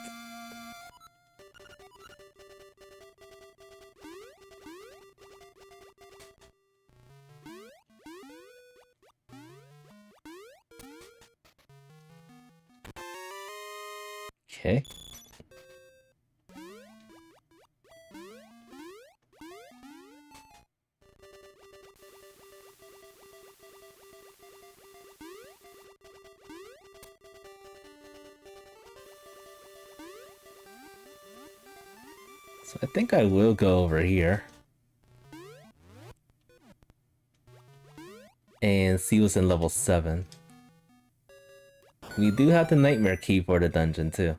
Okay. So I think I will go over here. And see what's in level 7. We do have the nightmare key for the dungeon too.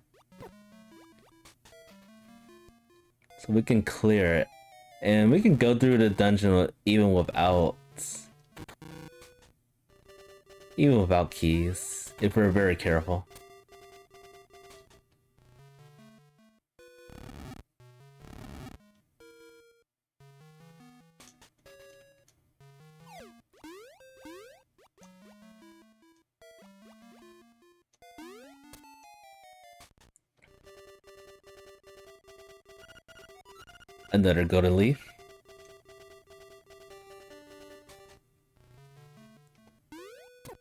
So we can clear it. And we can go through the dungeon even without keys, if we're very careful. Another golden leaf.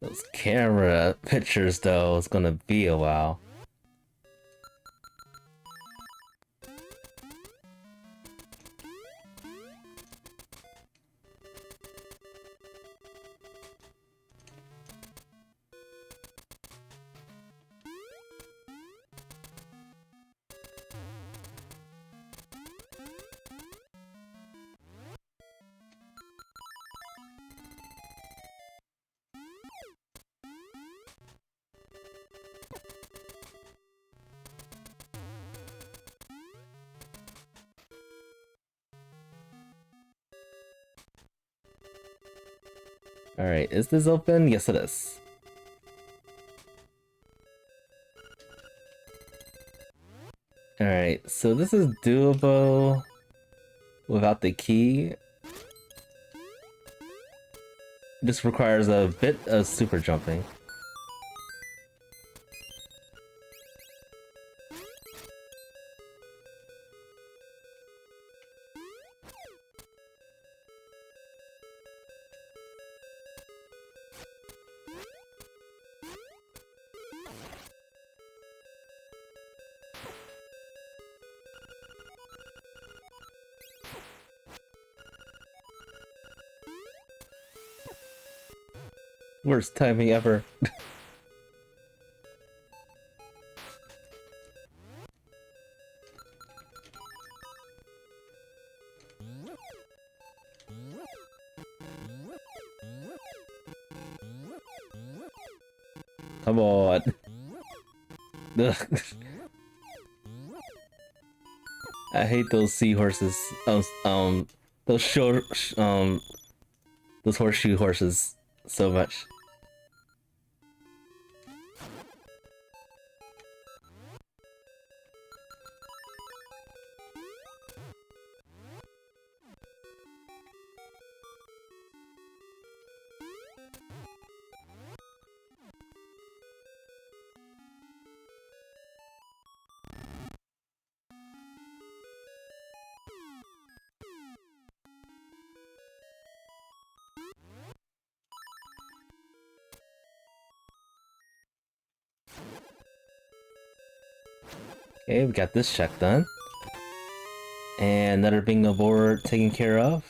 Those camera pictures though, it's gonna be a while. Alright, is this open? Yes, it is. Alright, so this is doable without the key. This requires a bit of super jumping. Worst timing ever. Come on. Ugh. I hate those seahorses. Those short, those horseshoe horses so much. Okay, we got this check done. And another bingo board taken care of.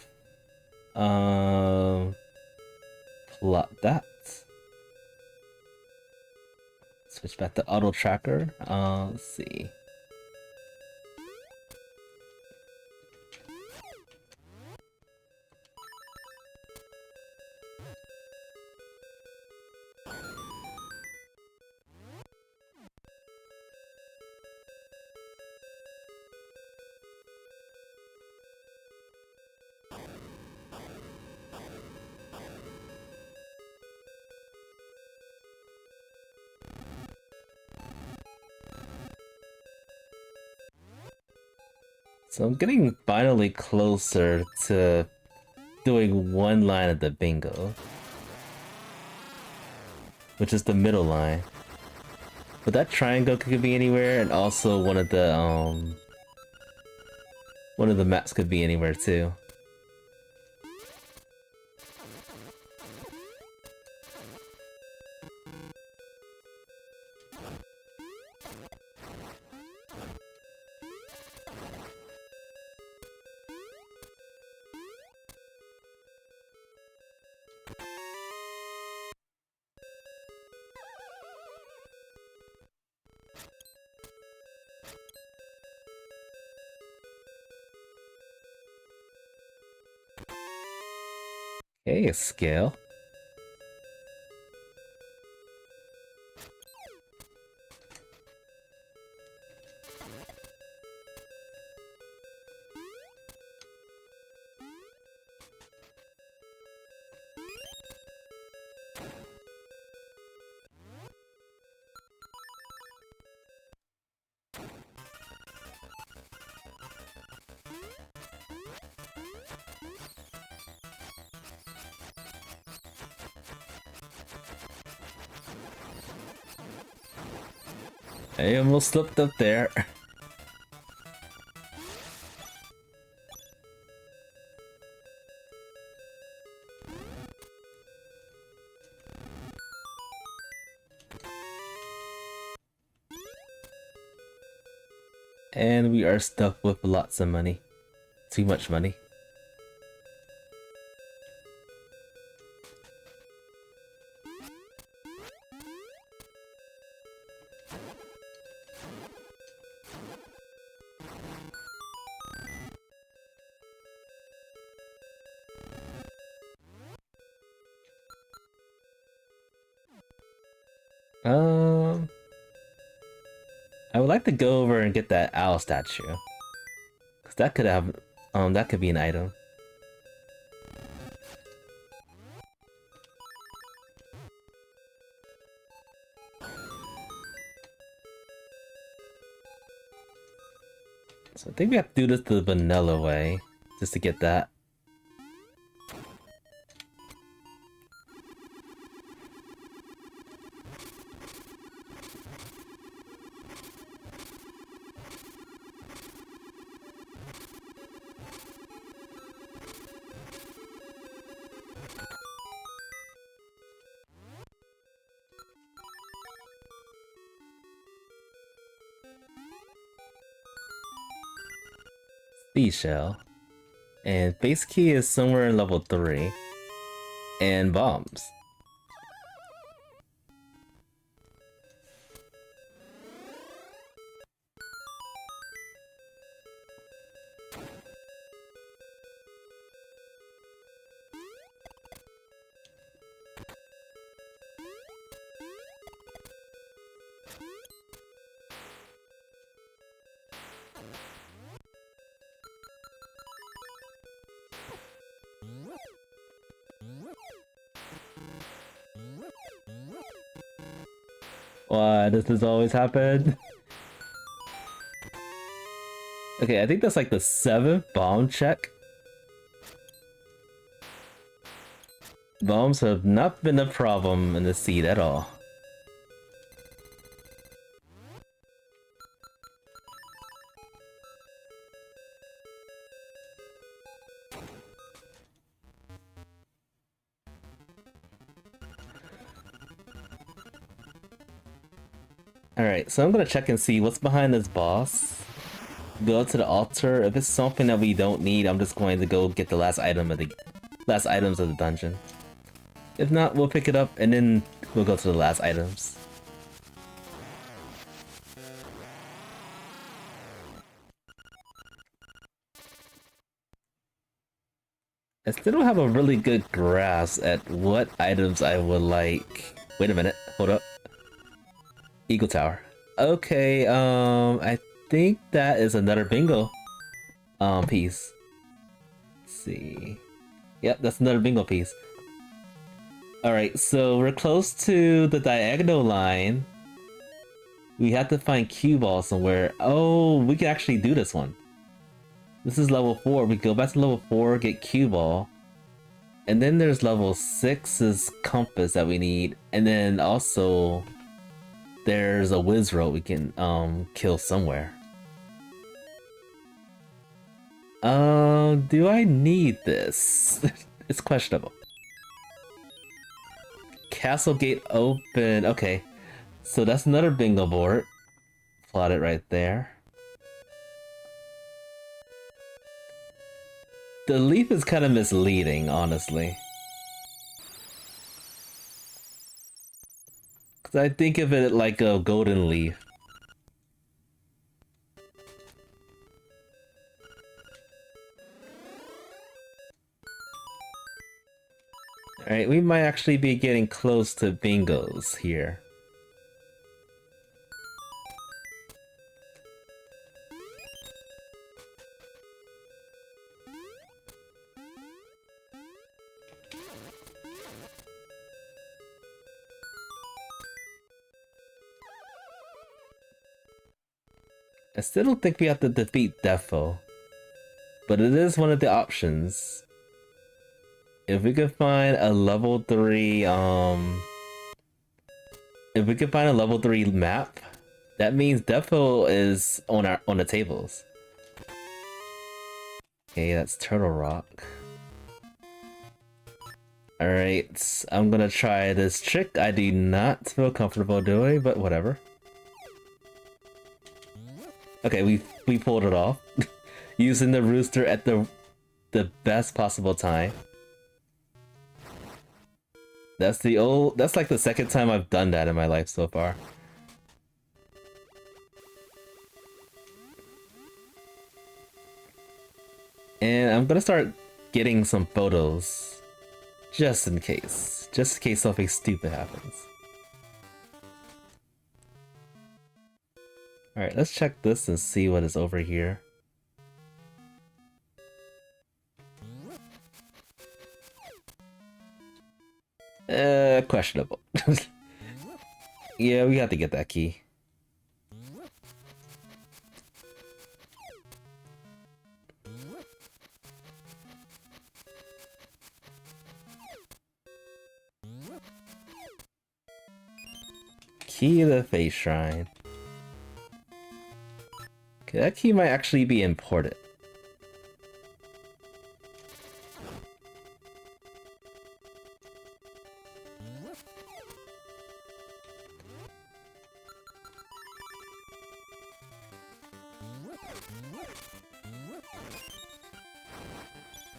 Plot that. Switch back to auto tracker. Let's see. So I'm getting finally closer to doing one line of the bingo, which is the middle line. But that triangle could be anywhere, and also one of the maps could be anywhere too. Okay, a scale. I almost slipped up there. And we are stuck with lots of money. Too much money. I would like to go over and get that owl statue. Cause that could have, that could be an item. So I think we have to do this the vanilla way, just to get that. B shell. And base key is somewhere in level 3. And bombs. Why does this always happen? Okay, I think that's like the 7th bomb check. Bombs have not been a problem in the seed at all. Alright, so I'm gonna check and see what's behind this boss. Go to the altar. If it's something that we don't need, I'm just going to go get the last items of the dungeon. If not, we'll pick it up and then we'll go to the last items. I still don't have a really good grasp at what items I would like. Wait a minute, hold up. Eagle Tower. Okay, I think that is another bingo piece. Let's see. Yep, that's another bingo piece. Alright, so we're close to the diagonal line. We have to find cue ball somewhere. Oh, we can actually do this one. This is level 4. We go back to level 4, get cue ball. And then there's level 6's compass that we need. And then also there's a Wizrobe we can kill somewhere. Do I need this? It's questionable. Castle gate open. Okay. So that's another bingo board. Plot it right there. The leaf is kind of misleading, honestly. Because I think of it like a golden leaf. Alright, we might actually be getting close to bingos here. I still don't think we have to defeat Defo, but it is one of the options. If we could find a level 3, if we could find a level 3 map, that means Defo is on the tables. Okay, that's Turtle Rock. Alright, I'm gonna try this trick I do not feel comfortable doing, but whatever. Okay, we pulled it off. Using the rooster at the best possible time. That's like the second time I've done that in my life so far. And I'm gonna start getting some photos. Just in case. Just in case something stupid happens. Alright, let's check this and see what is over here. Questionable. Yeah, we have to get that key. Key to the Face Shrine. Okay, that key might actually be important.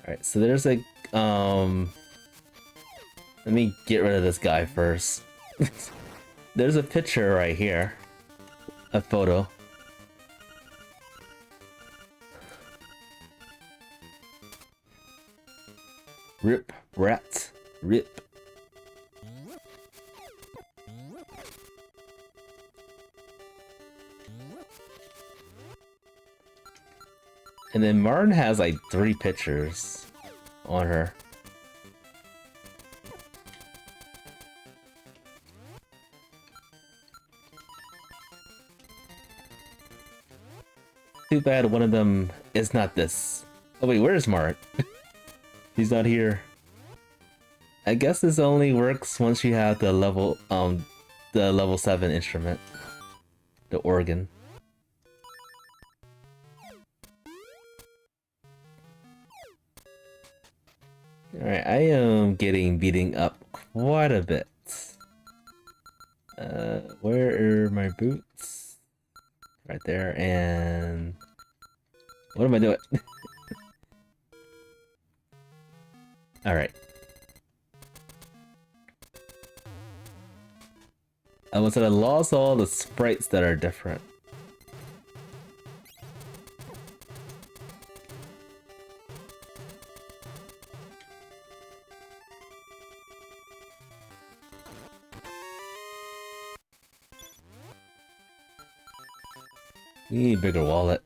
Alright, so there's a let me get rid of this guy first. There's a picture right here. A photo. Rip, rat, rip. And then Martin has like 3 pictures on her. Too bad one of them is not this. Oh wait, where's Mart? He's not here. I guess this only works once you have the level 7 instrument. The organ. Alright, I am getting beating up quite a bit. Where are my boots? Right there, and... What am I doing? Alright. I was gonna lost all the sprites that are different. We need a bigger wallet.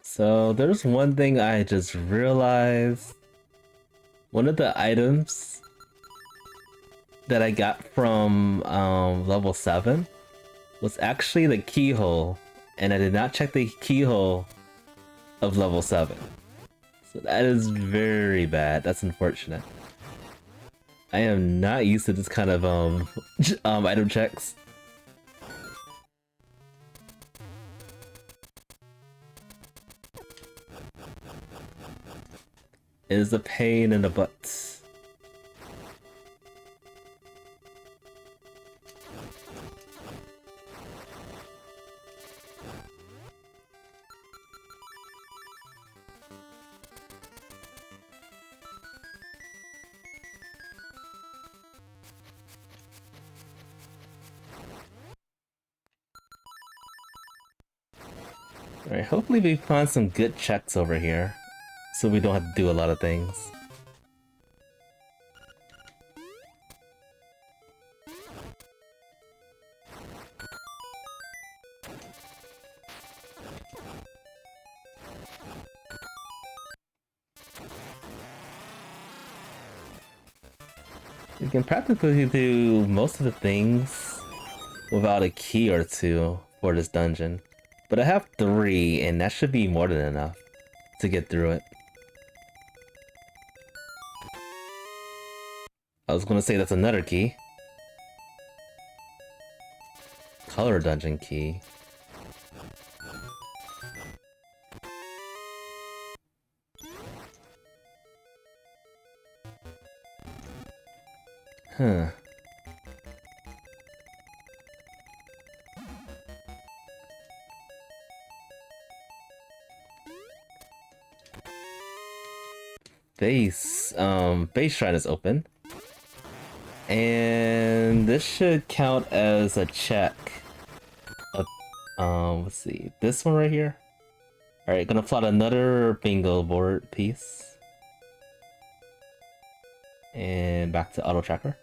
So there's one thing I just realized. One of the items that I got from level 7 was actually the keyhole, and I did not check the keyhole of level 7. So that is very bad. That's unfortunate. I am not used to this kind of item checks. It is a pain in the butt. Alright, hopefully we find some good checks over here, so we don't have to do a lot of things. You can practically do most of the things without a key or 2 for this dungeon. But I have 3, and that should be more than enough to get through it. I was gonna say that's another key. Color dungeon key. Huh. Base shrine is open. And this should count as a check. Let's see. This one right here. Alright, gonna plot another bingo board piece. And back to auto tracker.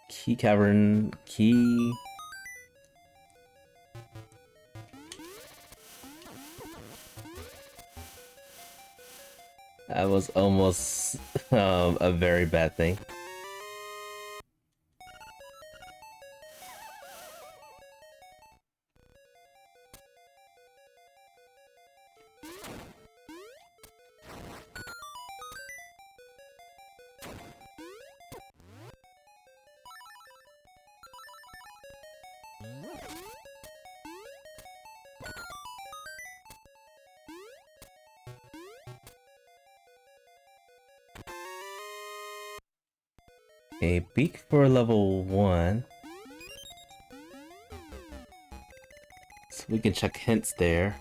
Key cavern, key. That was almost a very bad thing. Okay, beak for level 1. So we can check hints there.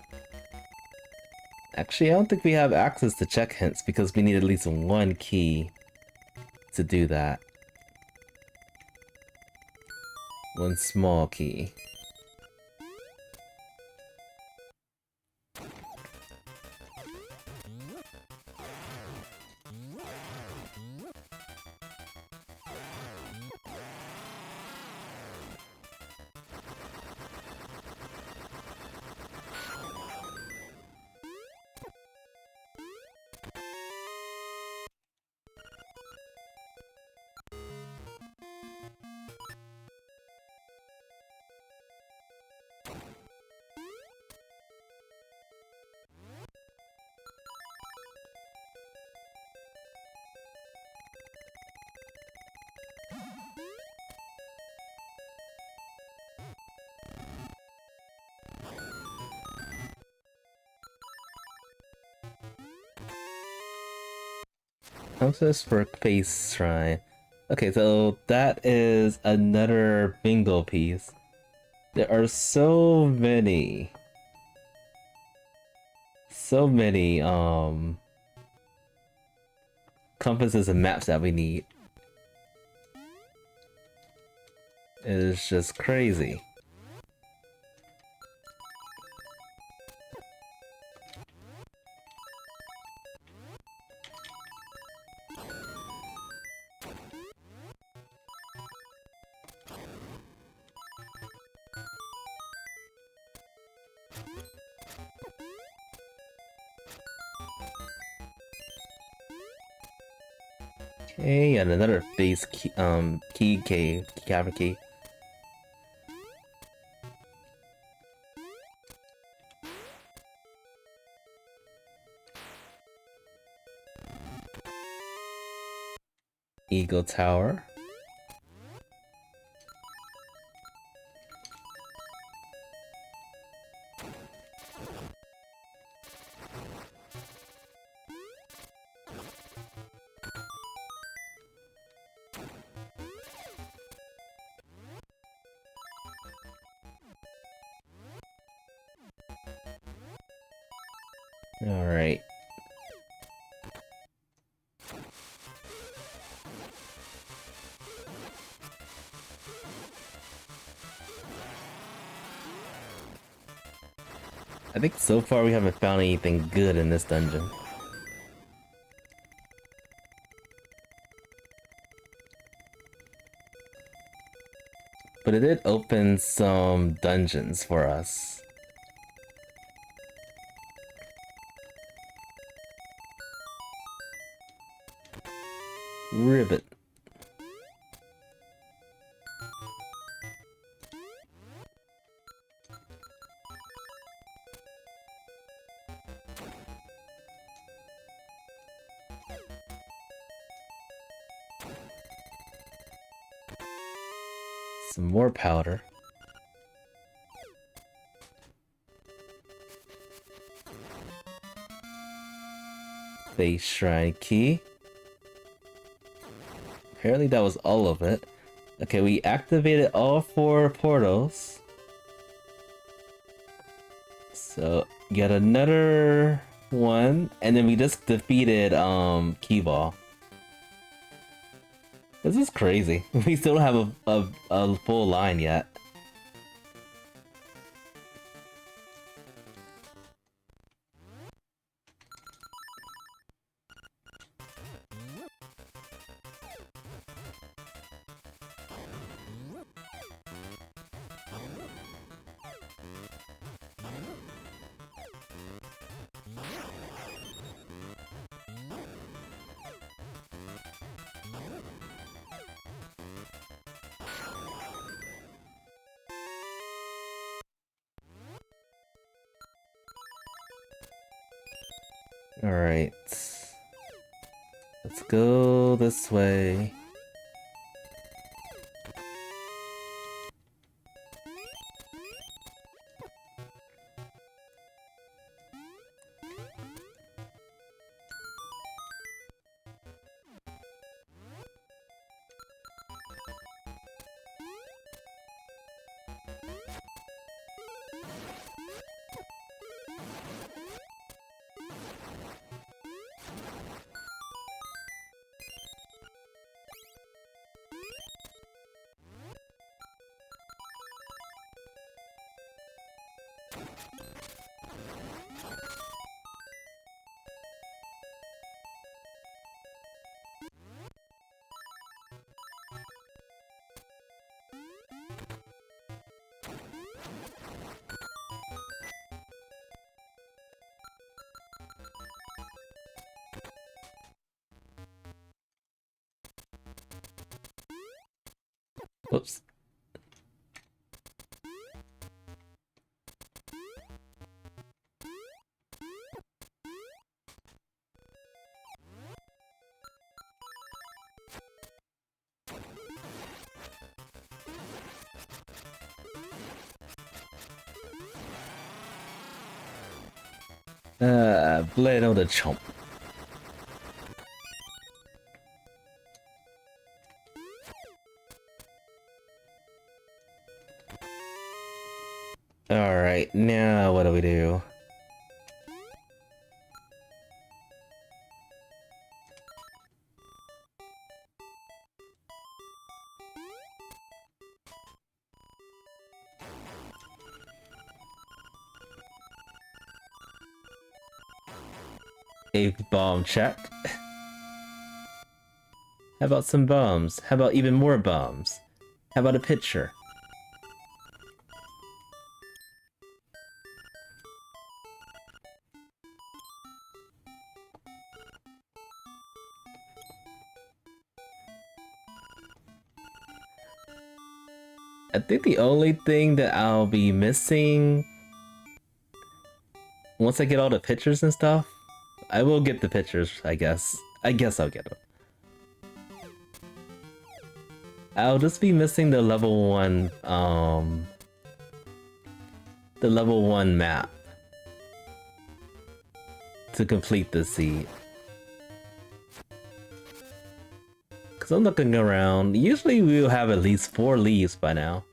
Actually, I don't think we have access to check hints because we need at least one key to do that. One small key. How's this for face shrine? Okay, so that is another bingo piece. There are so many compasses and maps that we need. It is just crazy. Okay, and another base key, cavern key. Eagle Tower. Alright. I think so far we haven't found anything good in this dungeon. But it did open some dungeons for us. Ribbit. Some more powder. Face shrine key. Apparently that was all of it. Okay, we activated all 4 portals. So, get another one, and then we just defeated Keyball. This is crazy. We still don't have a full line yet. Alright. Let's go this way. Whoops. Blade on the chomp. Alright, now what do we do? A bomb check. How about some bombs? How about even more bombs? How about a pitcher? I think the only thing that I'll be missing once I get all the pictures and stuff, I will get the pictures, I guess. I guess I'll get them. I'll just be missing the level 1, the level 1 map to complete the seed. Cause I'm looking around, usually we'll have at least 4 leaves by now.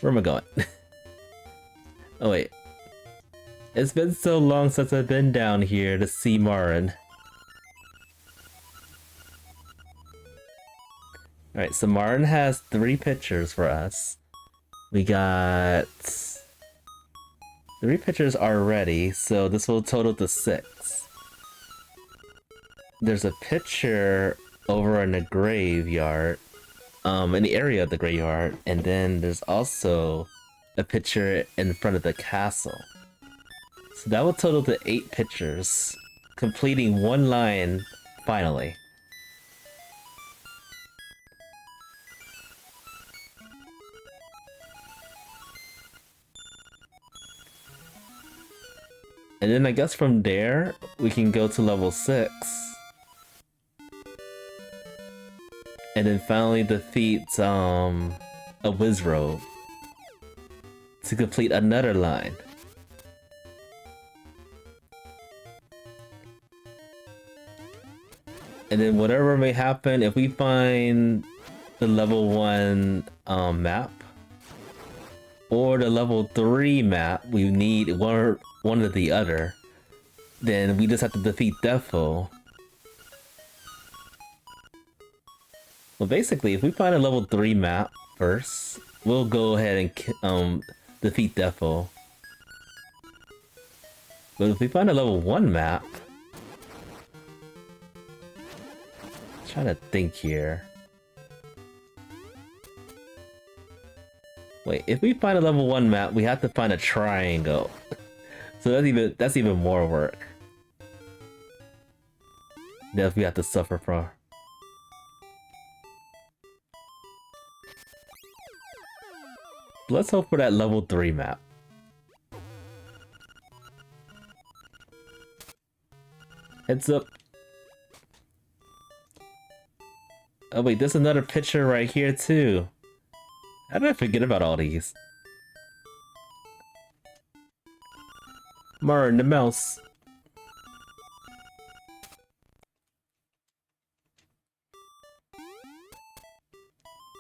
Where am I going? Oh wait. It's been so long since I've been down here to see Marin. Alright, so Marin has 3 pictures for us. We got 3 pictures already, so this will total to 6. There's a picture over in the graveyard, in the area of the graveyard, and then there's also a picture in front of the castle. So that will total to 8 pictures, completing 1 line finally. And then I guess from there, we can go to level 6. And then finally defeat a Wizrobe to complete another line. And then whatever may happen, if we find the level 1 map or the level 3 map, we need one or the other, then we just have to defeat Defo. Well, basically, if we find a level 3 map first, we'll go ahead and defeat Defo. But if we find a level 1 map... I'm trying to think here. Wait, if we find a level 1 map, we have to find a triangle. So that's even more work that we have to suffer from. Let's hope for that level 3 map. Heads up. Oh wait, there's another picture right here too. How did I forget about all these? Marin the mouse.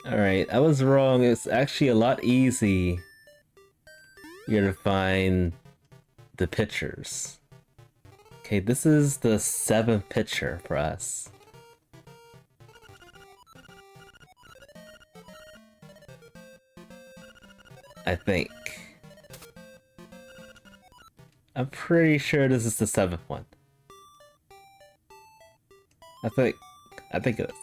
Alright, I was wrong. It's actually a lot easier to find the pictures. Okay, this is the 7th picture for us. I think. I'm pretty sure this is the 7th one. I think it is.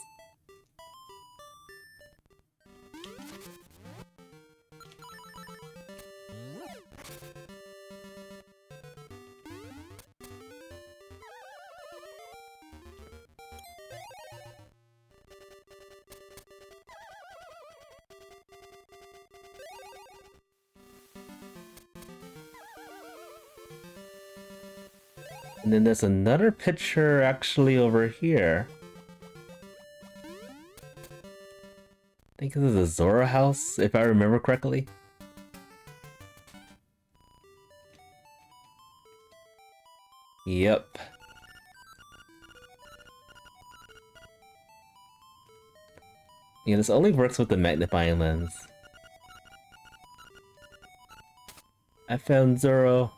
And then there's another picture actually over here. I think this is a Zora house, if I remember correctly. Yep. Yeah, this only works with the magnifying lens. I found Zoro.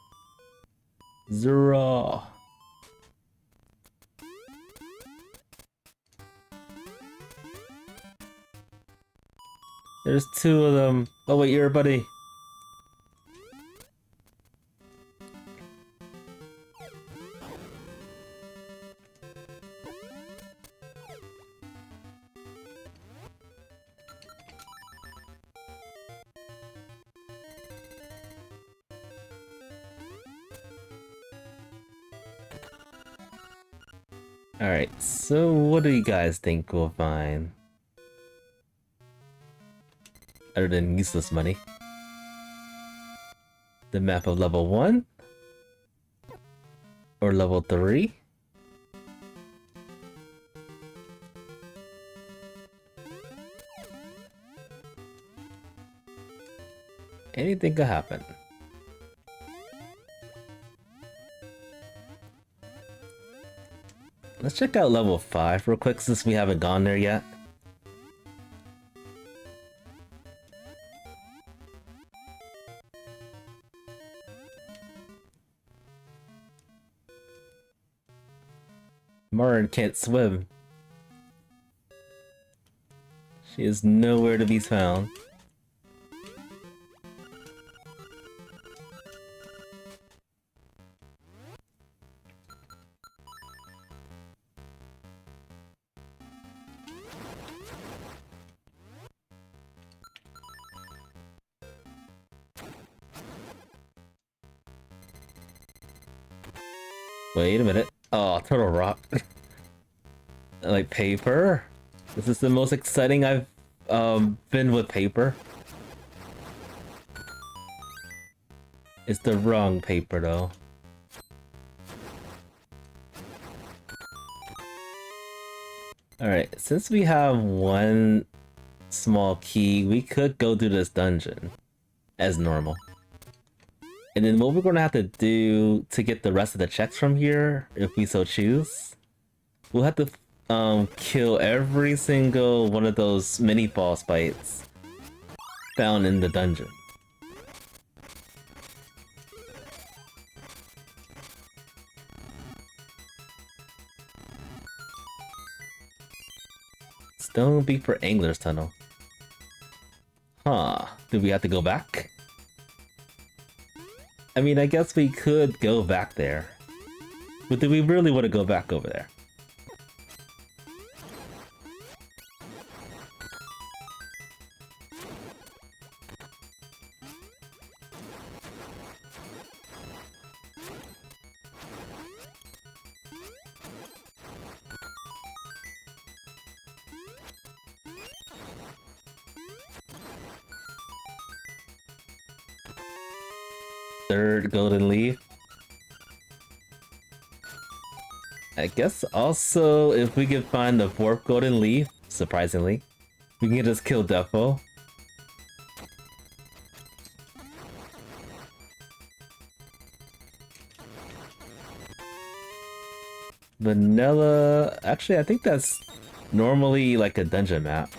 Zoro. There's two of them. Oh wait, you're a buddy. Alright, so what do you guys think we'll find? Other than useless money. The map of level 1? Or level 3? Anything could happen. Let's check out level 5 real quick since we haven't gone there yet. Marin can't swim. She is nowhere to be found. Wait a minute. Oh, Turtle Rock. Like paper? This is the most exciting I've been with paper. It's the wrong paper though. Alright, since we have one small key, we could go do this dungeon as normal. And then what we're gonna have to do to get the rest of the checks from here, if we so choose, we'll have to kill every single one of those mini boss fights found in the dungeon. Stone Beak for Angler's Tunnel. Huh, do we have to go back? I mean, I guess we could go back there. But do we really want to go back over there? Third golden leaf. I guess also if we could find the fourth golden leaf, surprisingly, we can just kill Defo. Vanilla, actually I think that's normally like a dungeon map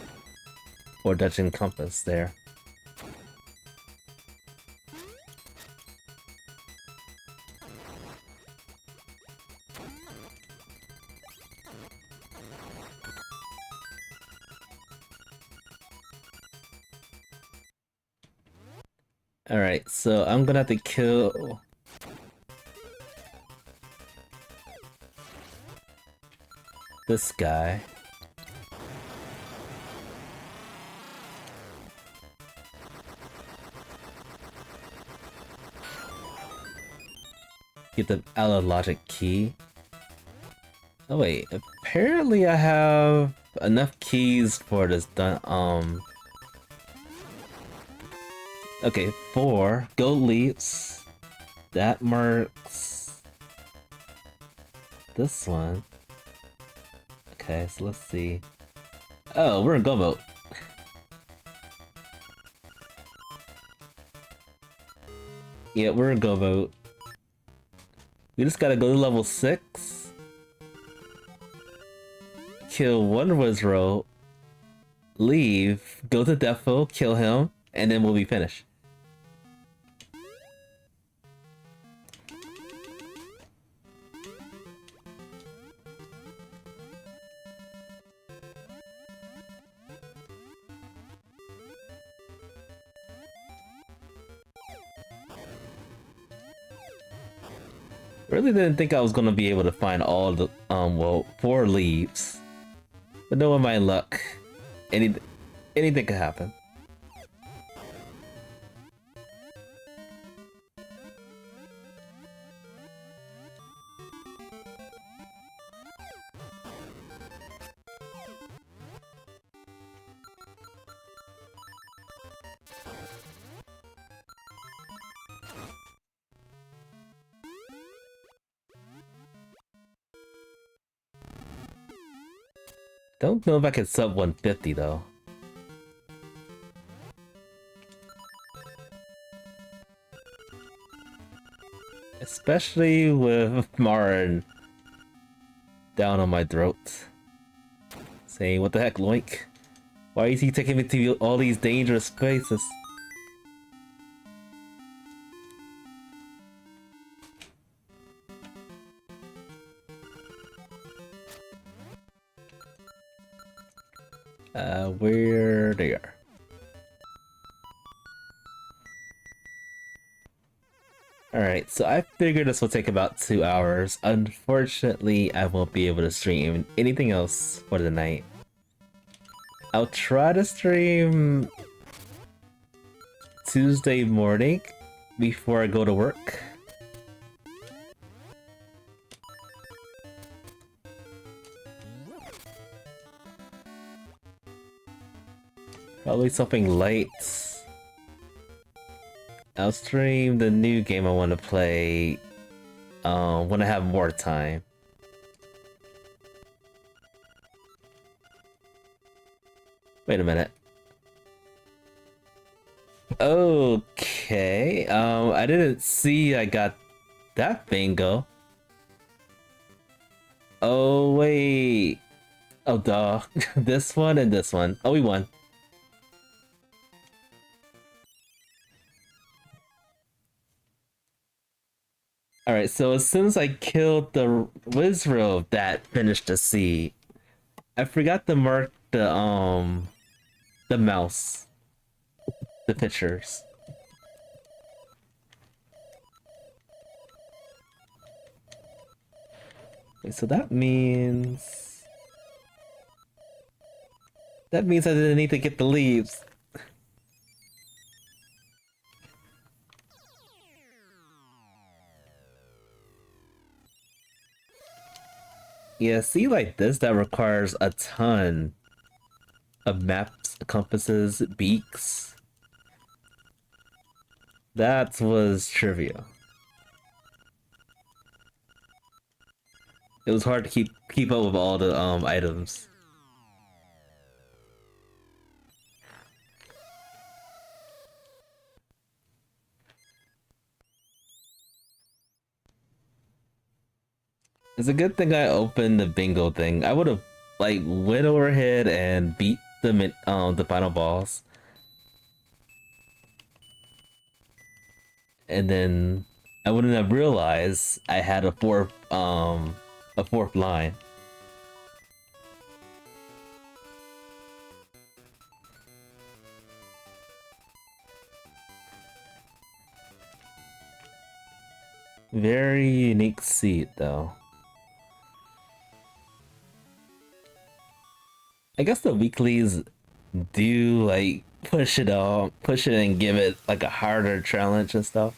or dungeon compass there. Alright, so I'm gonna have to kill... this guy. Get the logic key. Oh wait, apparently I have enough keys for this okay, 4 gold leaps. That marks this one. Okay, so let's see. Oh, we're in go mode. Yeah, we're in go mode. We just gotta go to level 6. Kill one Wizrow. Leave. Go to Defo, kill him, and then we'll be finished. Really didn't think I was gonna be able to find all the well, 4 leaves. But knowing my luck, anything could happen. Don't know if I can sub 150 though. Especially with Marin down on my throat. Saying, what the heck, Loink? Why is he taking me to all these dangerous places? Where they are. Alright, so I figured this will take about 2 hours. Unfortunately, I won't be able to stream anything else for the night. I'll try to stream Tuesday morning before I go to work. Probably something light. I'll stream the new game I want to play when I have more time. Wait a minute. Okay, I didn't see I got that bingo. Oh, wait. Oh, duh. This one and this one. Oh, we won. Alright, so as soon as I killed the Wizrow that finished the seed, I forgot to mark the mouse. The pictures. Wait, so that means... That means I didn't need to get the leaves. Yeah, see, like this, that requires a ton of maps, compasses, beaks. That was trivia. It was hard to keep up with all the items. It's a good thing I opened the bingo thing. I would have like went overhead and beat the final boss. And then I wouldn't have realized I had a fourth line. Very unique seat though. I guess the weeklies do like push it and give it like a harder challenge and stuff.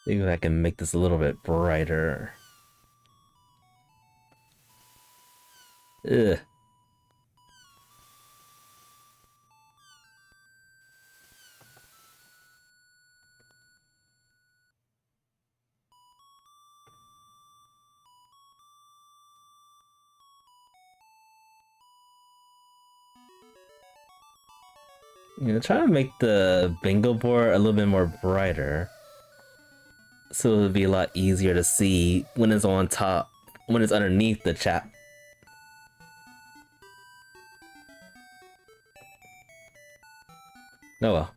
Maybe I can make this a little bit brighter. Ugh. Try to make the bingo board a little bit more brighter, so it'll be a lot easier to see when it's on top, when it's underneath the chat. Oh well.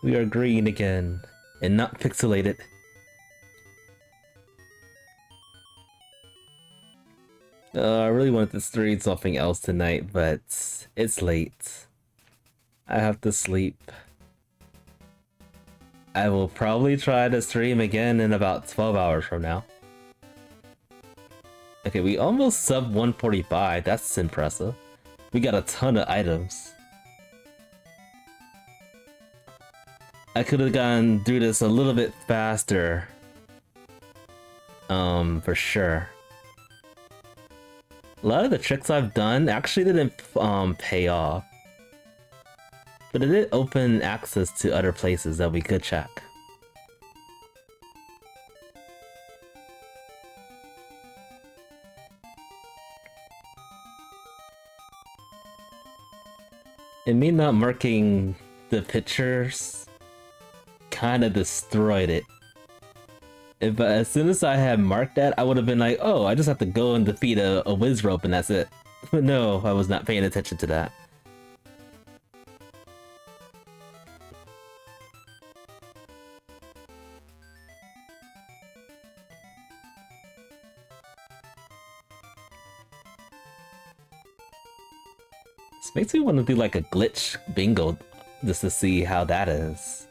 We are green again, and not pixelated. I really wanted to read something else tonight, but it's late. I have to sleep. I will probably try to stream again in about 12 hours from now. Okay, we almost sub 145. That's impressive. We got a ton of items. I could have gone through this a little bit faster. For sure. A lot of the tricks I've done actually didn't pay off. But it did open access to other places that we could check. And me not marking the pictures kind of destroyed it. If as soon as I had marked that, I would have been like, oh, I just have to go and defeat a whiz rope and that's it. But no, I was not paying attention to that. This makes me want to do like a glitch bingo just to see how that is.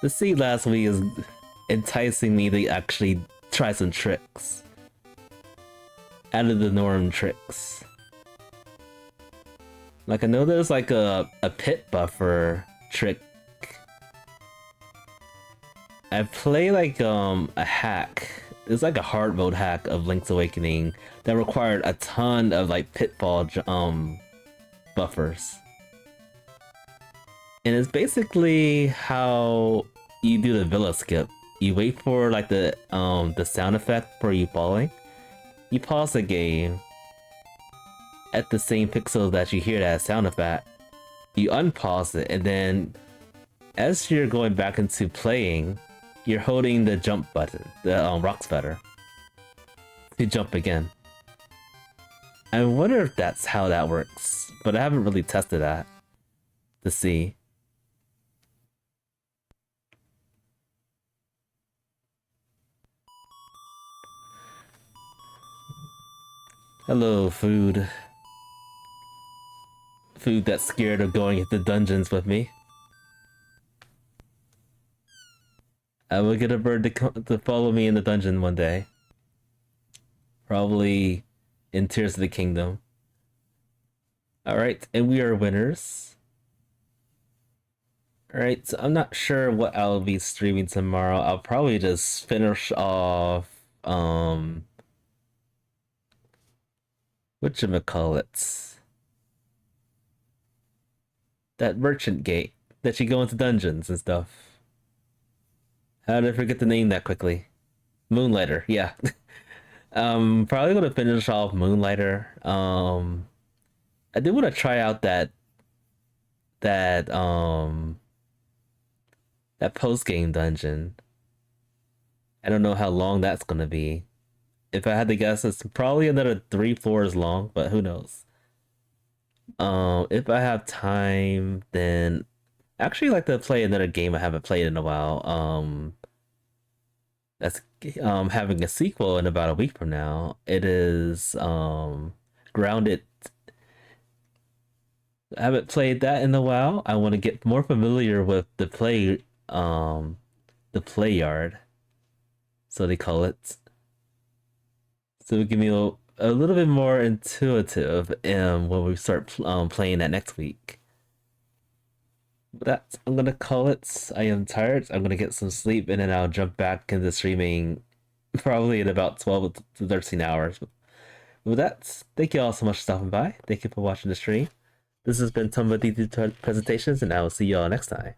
The seed last week is enticing me to actually try some tricks. Out of the norm tricks. Like I know there's like a pit buffer trick. I play like a hack. It's like a hard mode hack of Link's Awakening that required a ton of like pitfall buffers. And it's basically how you do the villa skip. You wait for like the sound effect for you falling. You pause the game at the same pixel that you hear that sound effect. You unpause it, and then as you're going back into playing, you're holding the jump button, the rock sputter, to jump again. I wonder if that's how that works, but I haven't really tested that to see. Hello, food. Food that's scared of going into dungeons with me. I will get a bird to follow me in the dungeon one day. Probably in Tears of the Kingdom. Alright, and we are winners. Alright, so I'm not sure what I'll be streaming tomorrow. I'll probably just finish off, whatchamacallit? That merchant gate that you go into dungeons and stuff. How did I forget the name that quickly? Moonlighter, yeah. Probably gonna finish off Moonlighter. I do want to try out that post game dungeon. I don't know how long that's gonna be. If I had to guess, it's probably another 3 floors long, but who knows? If I have time, then I actually like to play another game I haven't played in a while. That's having a sequel in about a week from now. It is Grounded. I haven't played that in a while. I want to get more familiar with the play yard, so they call it. So it'll give me a little bit more intuitive when we start playing that next week. But that's, I'm gonna call it. I am tired. I'm gonna get some sleep, and then I'll jump back into streaming probably in about 12 to 13 hours. With that, thank you all so much for stopping by. Thank you for watching the stream. This has been Tumba DD Presentations, and I will see you all next time.